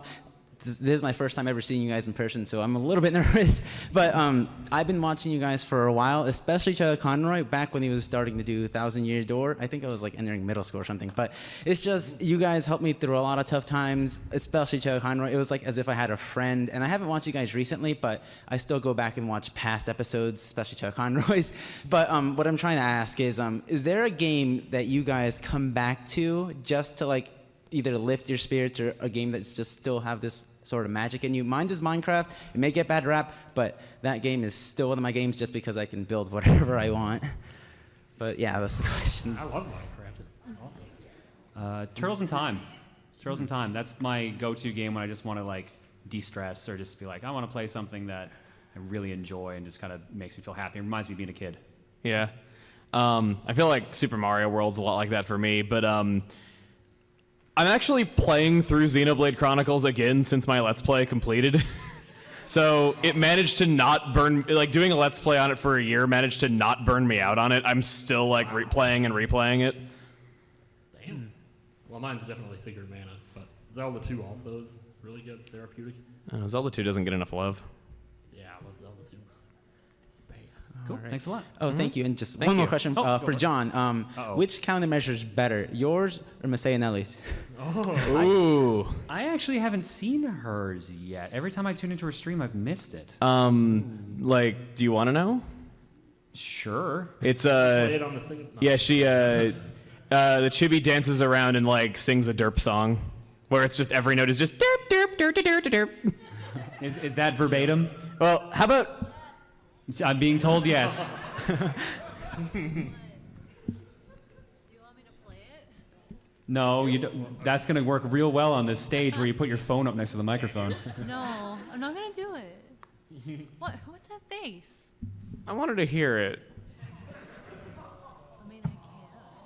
This is my first time ever seeing you guys in person, so I'm a little bit nervous. But I've been watching you guys for a while, especially Chuck Conroy, back when he was starting to do 1,000 Year Door. I think I was like entering middle school or something. But it's just, you guys helped me through a lot of tough times, especially Chuck Conroy. It was like as if I had a friend. And I haven't watched you guys recently, but I still go back and watch past episodes, especially Chuck Conroy's. But what I'm trying to ask is there a game that you guys come back to just to like either lift your spirits or a game that's just still have this sort of magic in you. Mine's is Minecraft. It may get bad rap, but that game is still one of my games just because I can build whatever I want. But yeah, that's the question. I love Minecraft. It's awesome. Turtles in Time. Turtles in Time. That's my go-to game when I just want to like de-stress or just be like, I want to play something that I really enjoy and just kind of makes me feel happy. It reminds me of being a kid. Yeah. I feel like Super Mario World's a lot like that for me, but I'm actually playing through Xenoblade Chronicles again since my Let's Play completed. So it managed to not burn, like doing a Let's Play on it for a year managed to not burn me out on it. I'm still like playing and replaying it. Damn. Well, mine's definitely Secret of Mana, but Zelda 2 also is really good, therapeutic. Zelda 2 doesn't get enough love. Yeah, I love Zelda 2. Cool. All right. Thanks a lot. Oh, thank you. And just Thank one more you. question Oh, for go John. Uh-oh. Which countermeasure is better, yours or Masayanelli's? Ooh. I actually haven't seen hers yet. Every time I tune into her stream, I've missed it. Like, do you want to know? Sure. It's Play it on the thing? No. yeah, she the chibi dances around and like sings a derp song, where it's just every note is just derp derp derp derp derp derp. Is that verbatim? Well, how about? I'm being told yes. No, you don't. That's gonna work real well on this stage where you put your phone up next to the microphone. No, I'm not gonna do it. What? What's that face? I wanted to hear it.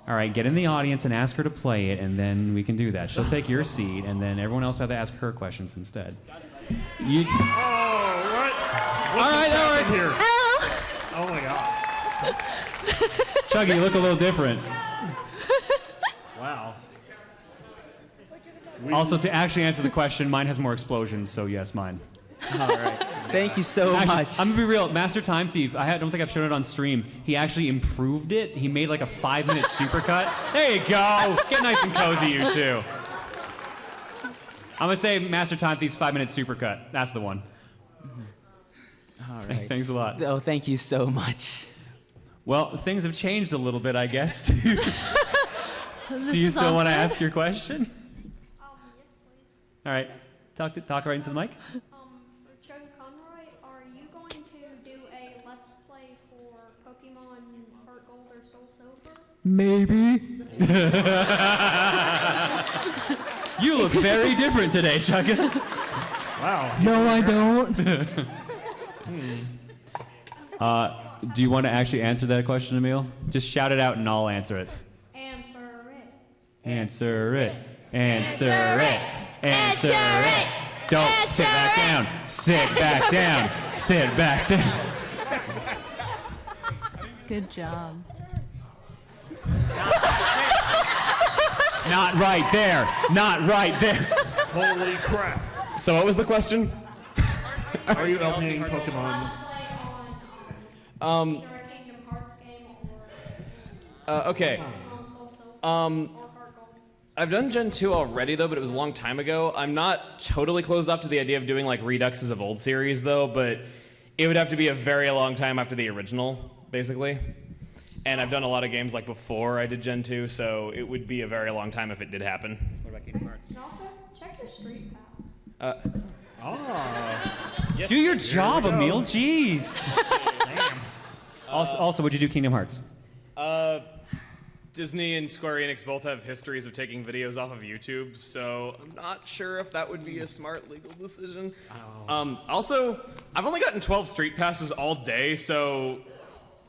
All right, get in the audience and ask her to play it, and then we can do that. She'll take your seat, and then everyone else will have to ask her questions instead. You. Oh, what? All right, all right. Here? Hello. Oh my god. Chuggy, you look a little different. Wow. Also, to actually answer the question, mine has more explosions, so yes, mine. All right. Thank you so much. I'm gonna be real. Master Time Thief. Don't think I've shown it on stream. He actually improved it. He made like a 5-minute supercut. There you go. Get nice and cozy, you two. I'm gonna say Master Time Thief's 5-minute supercut. That's the one. All right. Thanks a lot. Oh, thank you so much. Well, things have changed a little bit, I guess. Do you still want to ask your question? Yes, please. All right. Talk right into the mic. For Chug Conroy, are you going to do a Let's Play for Pokemon Heart Gold or Soul Silver? Maybe. You look very different today, Chugga. Wow. No, I don't. Do you want to actually answer that question, Emile? Just shout it out and I'll answer it. Answer it. Answer it. Answer it. Answer it. Don't sit back down. Sit back down. Sit back down. Good job. Not right there. Not right there. Holy crap. So what was the question? Are you LPing Pokemon? Okay. I've done Gen 2 already though, but it was a long time ago. I'm not totally closed off to the idea of doing like reduxes of old series though, but it would have to be a very long time after the original, basically. And I've done a lot of games like before I did Gen 2, so it would be a very long time if it did happen. What about Kingdom Hearts? And also, check your Street Pass. Do your job, Emile. Jeez. Damn. Also, would you do Kingdom Hearts? Disney and Square Enix both have histories of taking videos off of YouTube, so I'm not sure if that would be a smart legal decision. Also, I've only gotten 12 Street Passes all day, so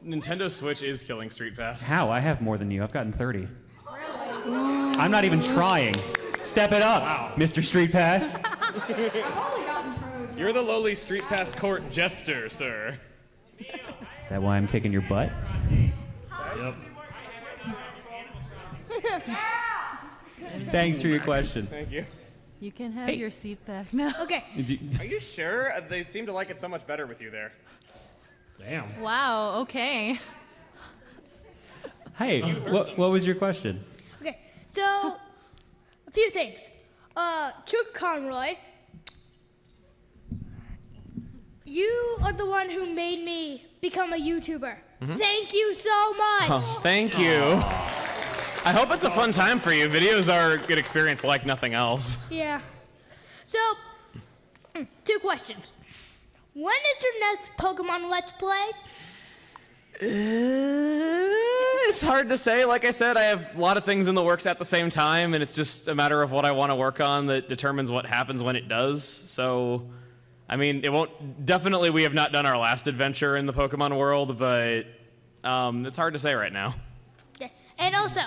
Nintendo Switch is killing Street Pass. How? I have more than you. I've gotten 30. I'm not even trying. Step it up, Mr. Street Pass. I've only gotten pro. You're the lowly Street Pass court jester, sir. Is that why I'm kicking your butt? Yep. Thanks for your question. Thank you. You can have your seat back now. Okay. Are you sure? They seem to like it so much better with you there. Damn. Wow. Okay. Hey, what was your question? Okay. So, a few things. Chuck Conroy, you are the one who made me become a YouTuber. Thank you so much. Thank you. I hope it's a fun time for you. Videos are a good experience like nothing else. Yeah. So, 2 questions. When is your next Pokemon Let's Play? It's hard to say. Like I said, I have a lot of things in the works at the same time, and it's just a matter of what I want to work on that determines what happens when it does. So, I mean, it won't. Definitely, we have not done our last adventure in the Pokemon world, but it's hard to say right now. Okay. And also,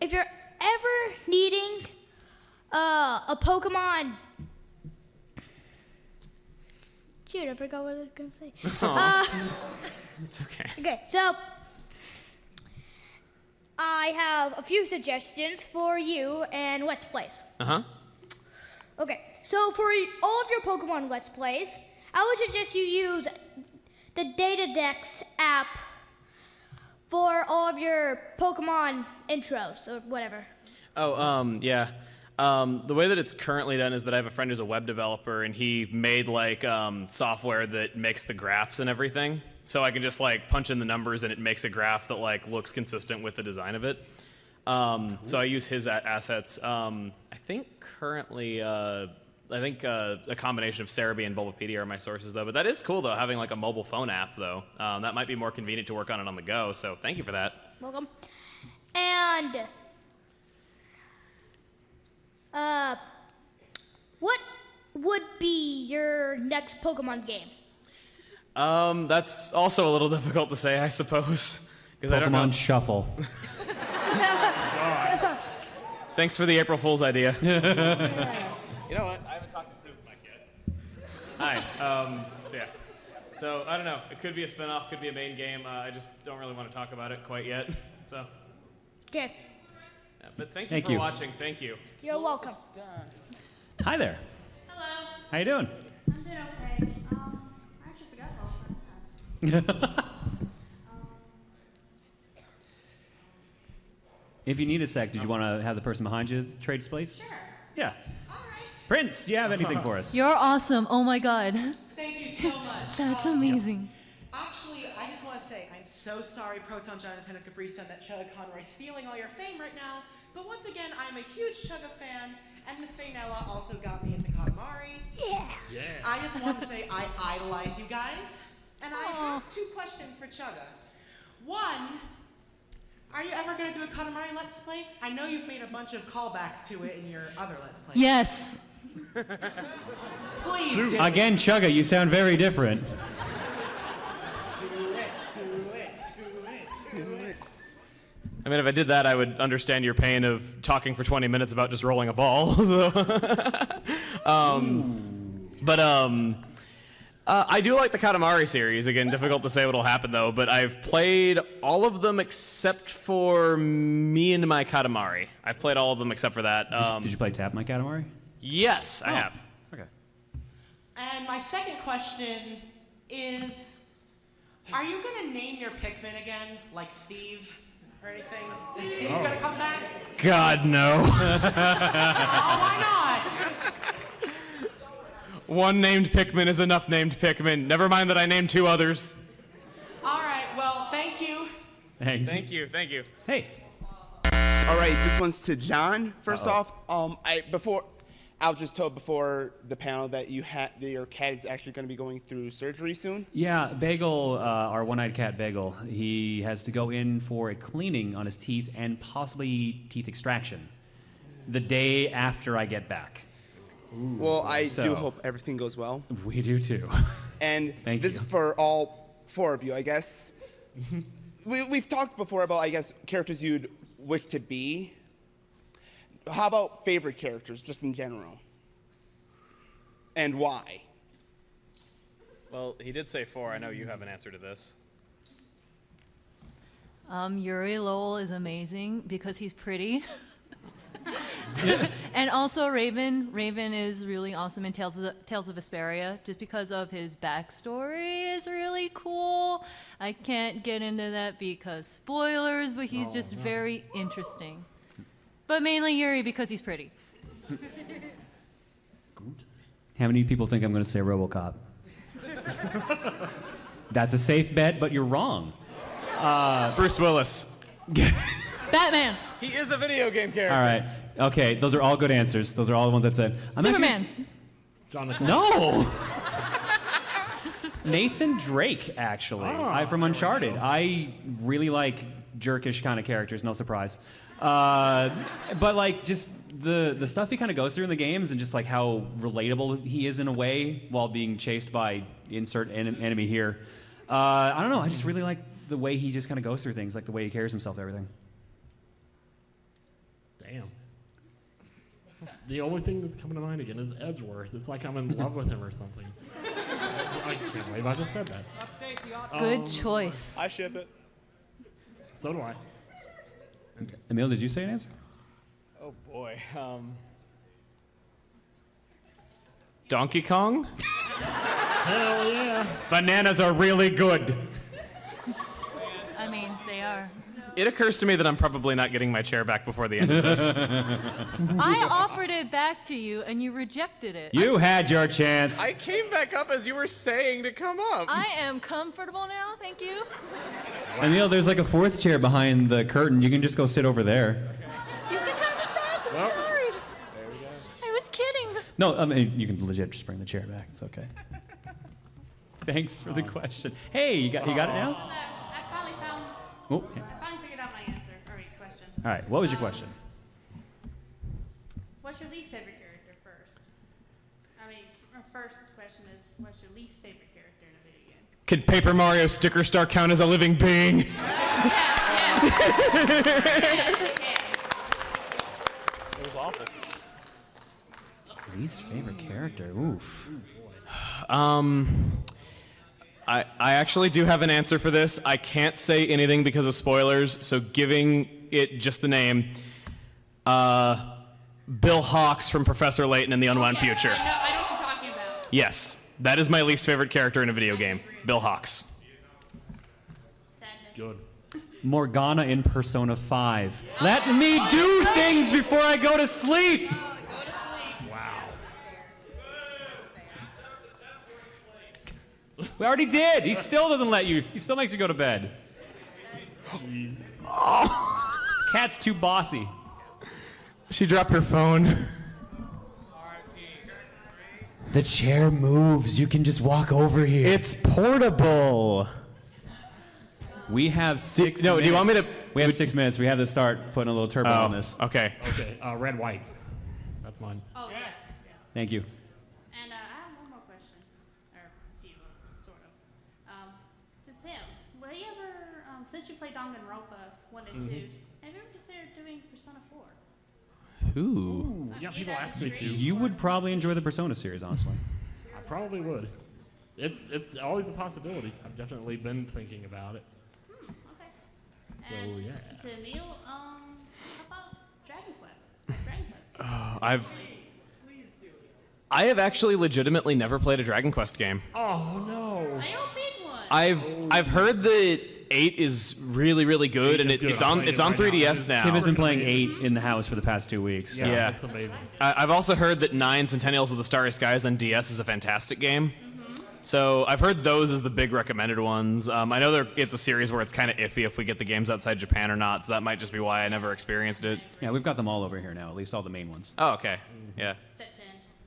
if you're ever needing a Pokemon. Shoot, I forgot what I was going to say. It's okay. Okay, so I have a few suggestions for you and Let's Plays. Uh-huh. Okay, so for all of your Pokemon Let's Plays, I would suggest you use the Datadex app for all of your Pokemon intros or whatever. Oh, yeah. The way that it's currently done is that I have a friend who's a web developer, and he made like software that makes the graphs and everything. So I can just like punch in the numbers, and it makes a graph that like looks consistent with the design of it. So I use his assets. I think currently, a combination of Cerebi and Bulbapedia are my sources, though. But that is cool, though, having like a mobile phone app, though. That might be more convenient to work on it on the go. So thank you for that. Welcome. And what would be your next Pokemon game? That's also a little difficult to say, I suppose, because I don't know. Pokemon Shuffle. Thanks for the April Fool's idea. You know what? I haven't talked to Toast yet. Hi. So yeah. So I don't know. It could be a spinoff, could be a main game. I just don't really want to talk about it quite yet. So. Okay. Yeah, but thank you for watching. Thank you. You're welcome. Hi there. Hello. How you doing? I'm doing okay. I actually forgot what I was going to ask. If you need a sec, did you want to have the person behind you trade space? Sure. Yeah. Prince, do you have anything for us? You're awesome. Oh my god. Thank you so much. That's amazing. Actually, I just want to say I'm so sorry, Proton John and Nintendo Capri Sun, that Chugga Conroy's stealing all your fame right now. But once again, I'm a huge Chugga fan, and Miss Saynella also got me into Katamari. Yeah. I just want to say I idolize you guys, and I have 2 questions for Chugga. One, are you ever going to do a Katamari Let's Play? I know you've made a bunch of callbacks to it in your other Let's Plays. Yes. Please do. Again, Chugga, you sound very different. I mean, if I did that, I would understand your pain of talking for 20 minutes about just rolling a ball. So. I do like the Katamari series. Again, difficult to say what'll happen, though, but I've played all of them except for Me and My Katamari. I've played all of them except for that. Did you play Tap My Katamari? Yes, I have. Okay. And my second question is, are you going to name your Pikmin again, like Steve or anything? Is Steve going to come back? God, no. Why not? One named Pikmin is enough named Pikmin. Never mind that I named 2 others. All right, well, thank you. Thanks. Thank you. Hey. All right, this one's to John. First off, I was just told before the panel that your cat is actually going to be going through surgery soon. Yeah, Bagel, our one-eyed cat Bagel, he has to go in for a cleaning on his teeth and possibly teeth extraction the day after I get back. Well, I do hope everything goes well. We do too. And Thank this you. is for all 4 of you, I guess. We've talked before about, I guess, characters you'd wish to be. How about favorite characters, just in general? And why? Well, he did say 4. I know you have an answer to this. Yuri Lowell is amazing because he's pretty. And also Raven. Raven is really awesome in Tales of Vesperia, just because of his backstory is really cool. I can't get into that because spoilers, but he's just very interesting. But mainly Yuri because he's pretty. How many people think I'm going to say RoboCop? That's a safe bet, but you're wrong. Bruce Willis. Batman. He is a video game character. All right. Okay, those are all good answers. Those are all the ones I said. Superman. Jonathan. No. Nathan Drake, actually. From Uncharted. I really like jerkish kind of characters. No surprise. But like just the stuff he kind of goes through in the games and just like how relatable he is in a way while being chased by insert enemy here. I don't know. I just really like the way he just kind of goes through things, like the way he carries himself to everything. Damn. The only thing that's coming to mind again is Edgeworth. It's like I'm in love with him or something. I can't believe I just said that. Good choice. I ship it. So do I. Emile, did you say an answer? Oh boy. Donkey Kong? Hell yeah. Bananas are really good. I mean, they are. It occurs to me that I'm probably not getting my chair back before the end of this. I offered it back to you, and you rejected it. You had your chance. I came back up as you were saying to come up. I am comfortable now, thank you. Emile, there's like a fourth chair behind the curtain. You can just go sit over there. You can have it back. I'm sorry. I was kidding. No, I mean, you can legit just bring the chair back. It's okay. Thanks for the question. Hey, you got it now? I finally found. Oh, yeah. I finally figured out my answer. All right, question. All right, what was your question? What's your least favorite character first? I mean, our first question is, what's your least favorite character in a video game? Can Paper Mario Sticker Star count as a living being? It was awful. Least favorite character? Oof. I actually do have an answer for this. I can't say anything because of spoilers, so giving it just the name. Bill Hawks from Professor Layton in The Unwound Future. I know what you're talking about. Yes, that is my least favorite character in a video game. Bill Hawks. Good. Morgana in Persona 5. Let me do things before I go to sleep! We already did. He still doesn't let you. He still makes you go to bed. Jeez. Oh. This cat's too bossy. She dropped her phone. The chair moves. You can just walk over here. It's portable. We have 6 minutes. No, do you want me to? We have 6 minutes. We have to start putting a little turbo on this. Okay. Okay, red, white. That's mine. Oh, yes. Thank you. And I have one more question, or a few, sort of. To Tim, will you ever, since you played Danganronpa 1 and 2, have you ever considered doing Persona 4? Ooh. Yeah, people ask me to. You would probably enjoy the Persona series, honestly. I probably would. It's always a possibility. I've definitely been thinking about it. Okay. So And yeah. to Emile, how about Dragon Quest? Dragon Quest. I have actually legitimately never played a Dragon Quest game. Oh no. I don't pick one. I've heard that 8 is really, really good, and it's on 3DS now. Tim has been playing 8 in the house for the past 2 weeks. Yeah, it's amazing. I've also heard that 9 Centennials of the Starry Skies on DS is a fantastic game. So I've heard those as the big recommended ones. I know it's a series where it's kind of iffy if we get the games outside Japan or not, so that might just be why I never experienced it. Yeah, we've got them all over here now, at least all the main ones. Oh, okay. Yeah.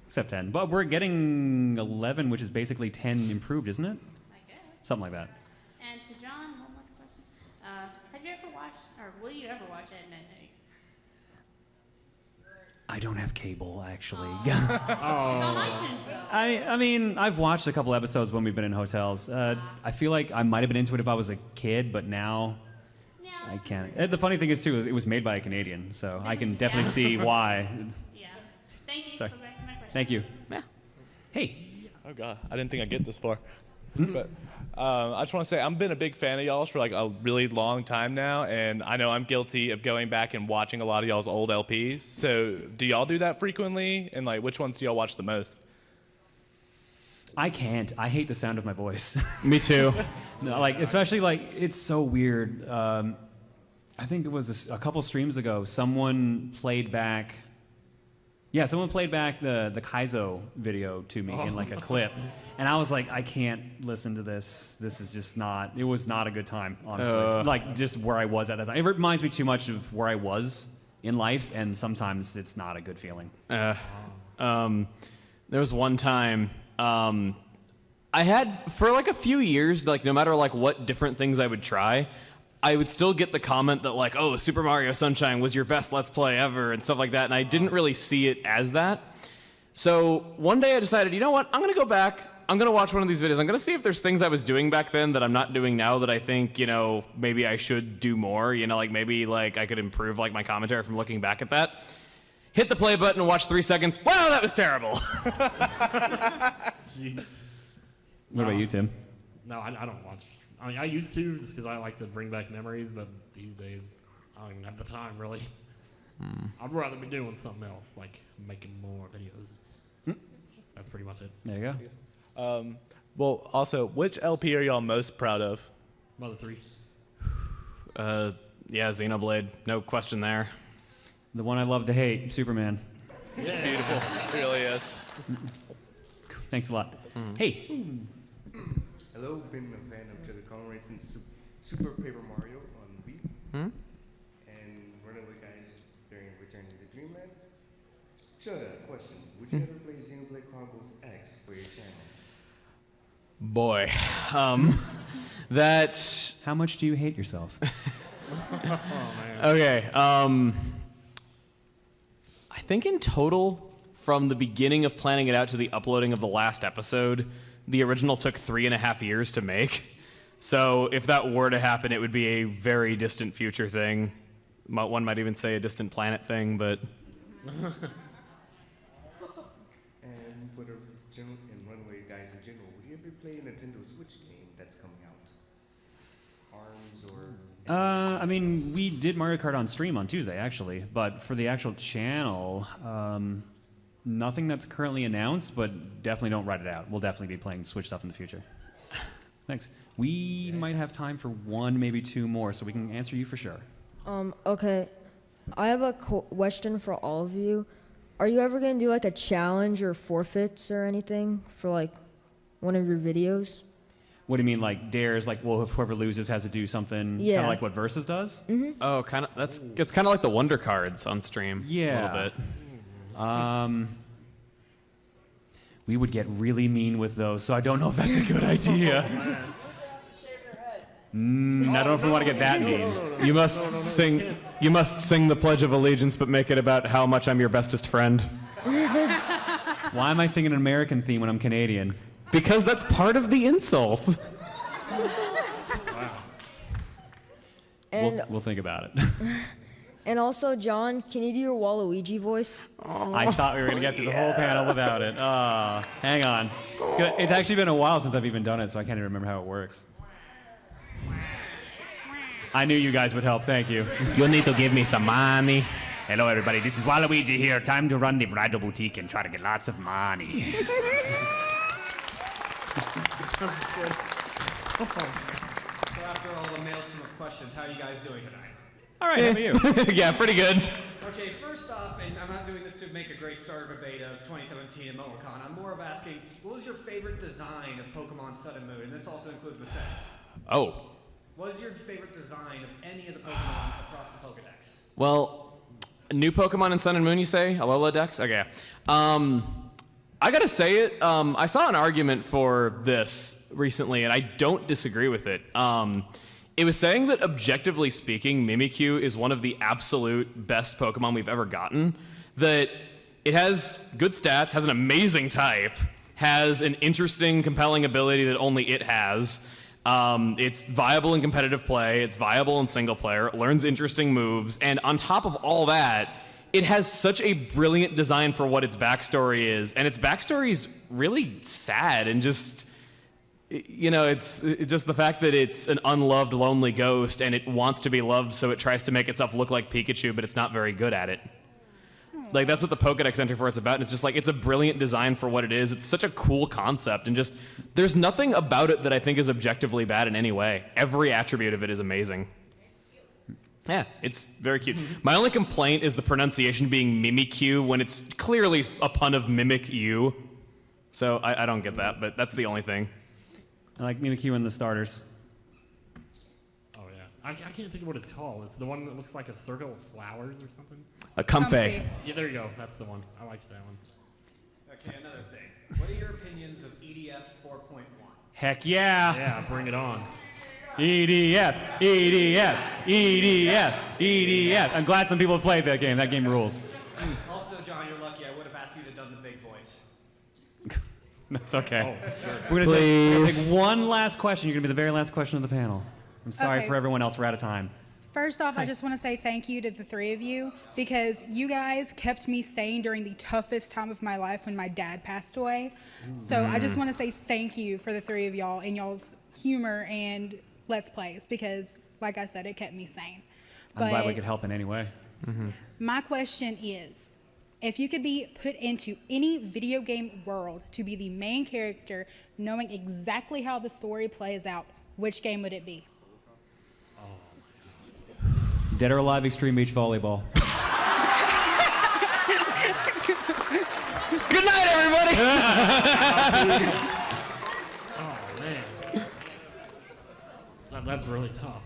Except 10. But we're getting 11, which is basically 10 improved, isn't it? I guess. Something like that. And to John, one more question. Have you ever watched, or will you ever watch Ed, Edd n Eddy? I don't have cable, actually. Oh. I mean, I've watched a couple episodes when we've been in hotels. I feel like I might have been into it if I was a kid, but now I can't. The funny thing is, too, it was made by a Canadian, so I can definitely see why. Yeah. Thank you Sorry. for answering my question. Thank you. Yeah. Hey. Oh God, I didn't think I'd get this far. But I just want to say I've been a big fan of y'all's for like a really long time now, and I know I'm guilty of going back and watching a lot of y'all's old LPs. So do y'all do that frequently? And like, which ones do y'all watch the most? I can't. I hate the sound of my voice. Me too. No, like, especially like, it's so weird. I think it was a couple streams ago, someone played back Yeah, someone played back the Kaizo video to me in like a clip, and I was like, I can't listen to this. This is just not. It was not a good time, honestly. Like just where I was at that time. It reminds me too much of where I was in life, and sometimes it's not a good feeling. There was one time I had for like a few years, like no matter like what different things I would try, I would still get the comment that like, oh, Super Mario Sunshine was your best Let's Play ever and stuff like that, and I didn't really see it as that. So one day I decided, you know what, I'm gonna go back, I'm gonna watch one of these videos, I'm gonna see if there's things I was doing back then that I'm not doing now that I think, you know, maybe I should do more, you know, like maybe like I could improve like my commentary from looking back at that. Hit the play button and watch 3 seconds. Wow, that was terrible. What about you, Tim? No, I don't watch. I mean, I used to just because I like to bring back memories, but these days I don't even have the time really. I'd rather be doing something else, like making more videos. That's pretty much it. There you go. Well, also, which LP are y'all most proud of? Mother 3. Yeah, Xenoblade. No question there. The one I love to hate, Superman. It's beautiful. It really is. Thanks a lot. Hey. Hello, been a fan of Chugga Conroy since Super Paper Mario on Wii. And Runaway Guys during Return to the Dreamland. Chugga, question. Would you ever play Xenoblade Chronicles X for your channel? Boy, that... How much do you hate yourself? Okay, I think in total, from the beginning of planning it out to the uploading of the last episode, the original took 3.5 years to make. So if that were to happen, it would be a very distant future thing. One might even say a distant planet thing, but... And for the general and Runaway Guys in general, would you ever play a Nintendo Switch game that's coming out? ARMS or... I mean, we did Mario Kart on stream on Tuesday, actually, but for the actual channel, nothing that's currently announced, but definitely don't write it out. We'll definitely be playing Switch stuff in the future. Thanks. We might have time for one, maybe two more, so we can answer you for sure. Okay. I have a question for all of you. Are you ever going to do like a challenge or forfeits or anything for like one of your videos? What do you mean, like dares? Like, well, whoever loses has to do something, Yeah. kind of like what Versus does? Oh, kind of. It's kind of like the Wonder Cards on stream. Yeah. A little bit. We would get really mean with those, so I don't know if that's a good idea. I don't know if we want to get that mean. You must sing. You must sing the Pledge of Allegiance, but make it about how much I'm your bestest friend. Why am I singing an American theme when I'm Canadian? Because that's part of the insult. And We'll think about it. and also, John, can you do your Waluigi voice? I thought we were going to get through the whole panel without it. Hang on. It's actually been a while since I've even done it, so I can't even remember how it works. I knew you guys would help. Thank you. You'll need to give me some money. Hello, everybody. This is Waluigi here. Time to run the bridal boutique and try to get lots of money. So after all the maelstrom of questions, how are you guys doing tonight? All right, how about you? Yeah, pretty good. Okay, first off, and I'm not doing this to make a great starter debate of 2017 and MomoCon, I'm more of asking, what was your favorite design of Pokemon Sun and Moon? And this also includes the set. Oh. What was your favorite design of any of the Pokemon across the Pokedex? Well, new Pokemon in Sun and Moon, you say? Alola Dex? Okay. I gotta say it, I saw an argument for this recently, and I don't disagree with it. It was saying that, objectively speaking, Mimikyu is one of the absolute best Pokemon we've ever gotten. That it has good stats, has an amazing type, has an interesting, compelling ability that only it has. It's viable in competitive play, it's viable in single player, it learns interesting moves, and on top of all that, it has such a brilliant design for what its backstory is, and its backstory is really sad and just, you know, it's just the fact that it's an unloved, lonely ghost, and it wants to be loved, so it tries to make itself look like Pikachu, but it's not very good at it. Like, that's what the Pokedex entry for it's about, and it's just like, it's a brilliant design for what it is. It's such a cool concept, and just, there's nothing about it that I think is objectively bad in any way. Every attribute of it is amazing. Yeah, it's very cute. My only complaint is the pronunciation being Mimikyu when it's clearly a pun of mimic you. So I don't get that, but that's the only thing. I like Mimikyu in the starters. Oh yeah, I can't think of what it's called. It's the one that looks like a circle of flowers or something. A comfey. Yeah, there you go. That's the one. I liked that one. Okay, another thing. What are your opinions of EDF 4.1? Heck yeah. Yeah, bring it on. EDF, EDF, EDF, EDF. I'm glad some people have played that game. That game rules. Also, John, you're lucky. I would have asked you to done the big voice. That's okay. Oh, sure. We're gonna take one last question. You're gonna be the very last question of the panel. I'm sorry Okay. for everyone else. We're out of time. First off, I just want to say thank you to the three of you because you guys kept me sane during the toughest time of my life when my dad passed away. So I just want to say thank you for the three of y'all and y'all's humor and Let's Plays because, like I said, it kept me sane. I'm glad we could help in any way. My question is, if you could be put into any video game world to be the main character, knowing exactly how the story plays out, which game would it be? Dead or Alive Extreme Beach Volleyball. Good night, everybody! Oh man, that's really tough.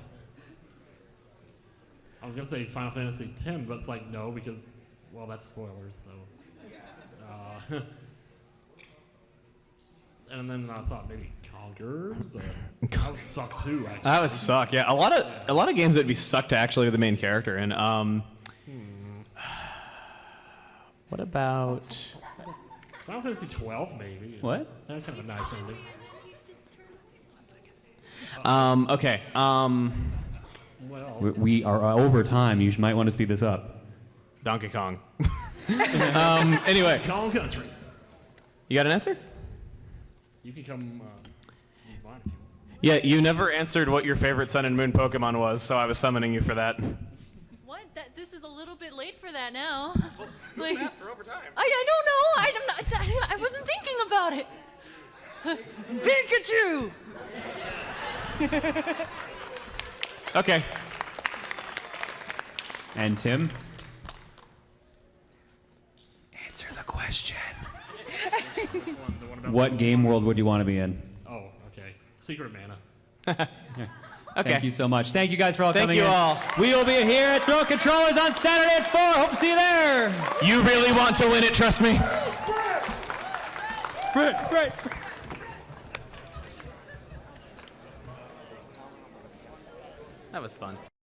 I was gonna say Final Fantasy X, but it's like no because, well, that's spoilers. So, and then I thought maybe Conquerors, but that would suck too. Actually, That would suck. Yeah, a lot of games that'd be suck to actually be the main character in. What about? Final Fantasy 12 maybe. What? That kind of a nice ending. Okay. Well, We are over time. You might want to speed this up. Donkey Kong. Anyway. Kong Country. You got an answer? You can come use mine if you want. Yeah, you never answered what your favorite Sun and Moon Pokemon was, so I was summoning you for that. What? This is a little bit late for that now. Like, faster over time. I don't know. I wasn't thinking about it. Pikachu. Okay. And Tim? Answer the question. What game world would you want to be in? Oh, okay. Secret of Mana. Okay. Thank you so much. Thank you guys for all Thank coming you in. all. We will be here at Throw Controllers on Saturday at 4. Hope to see you there. You really want to win it, trust me. Right. That was fun.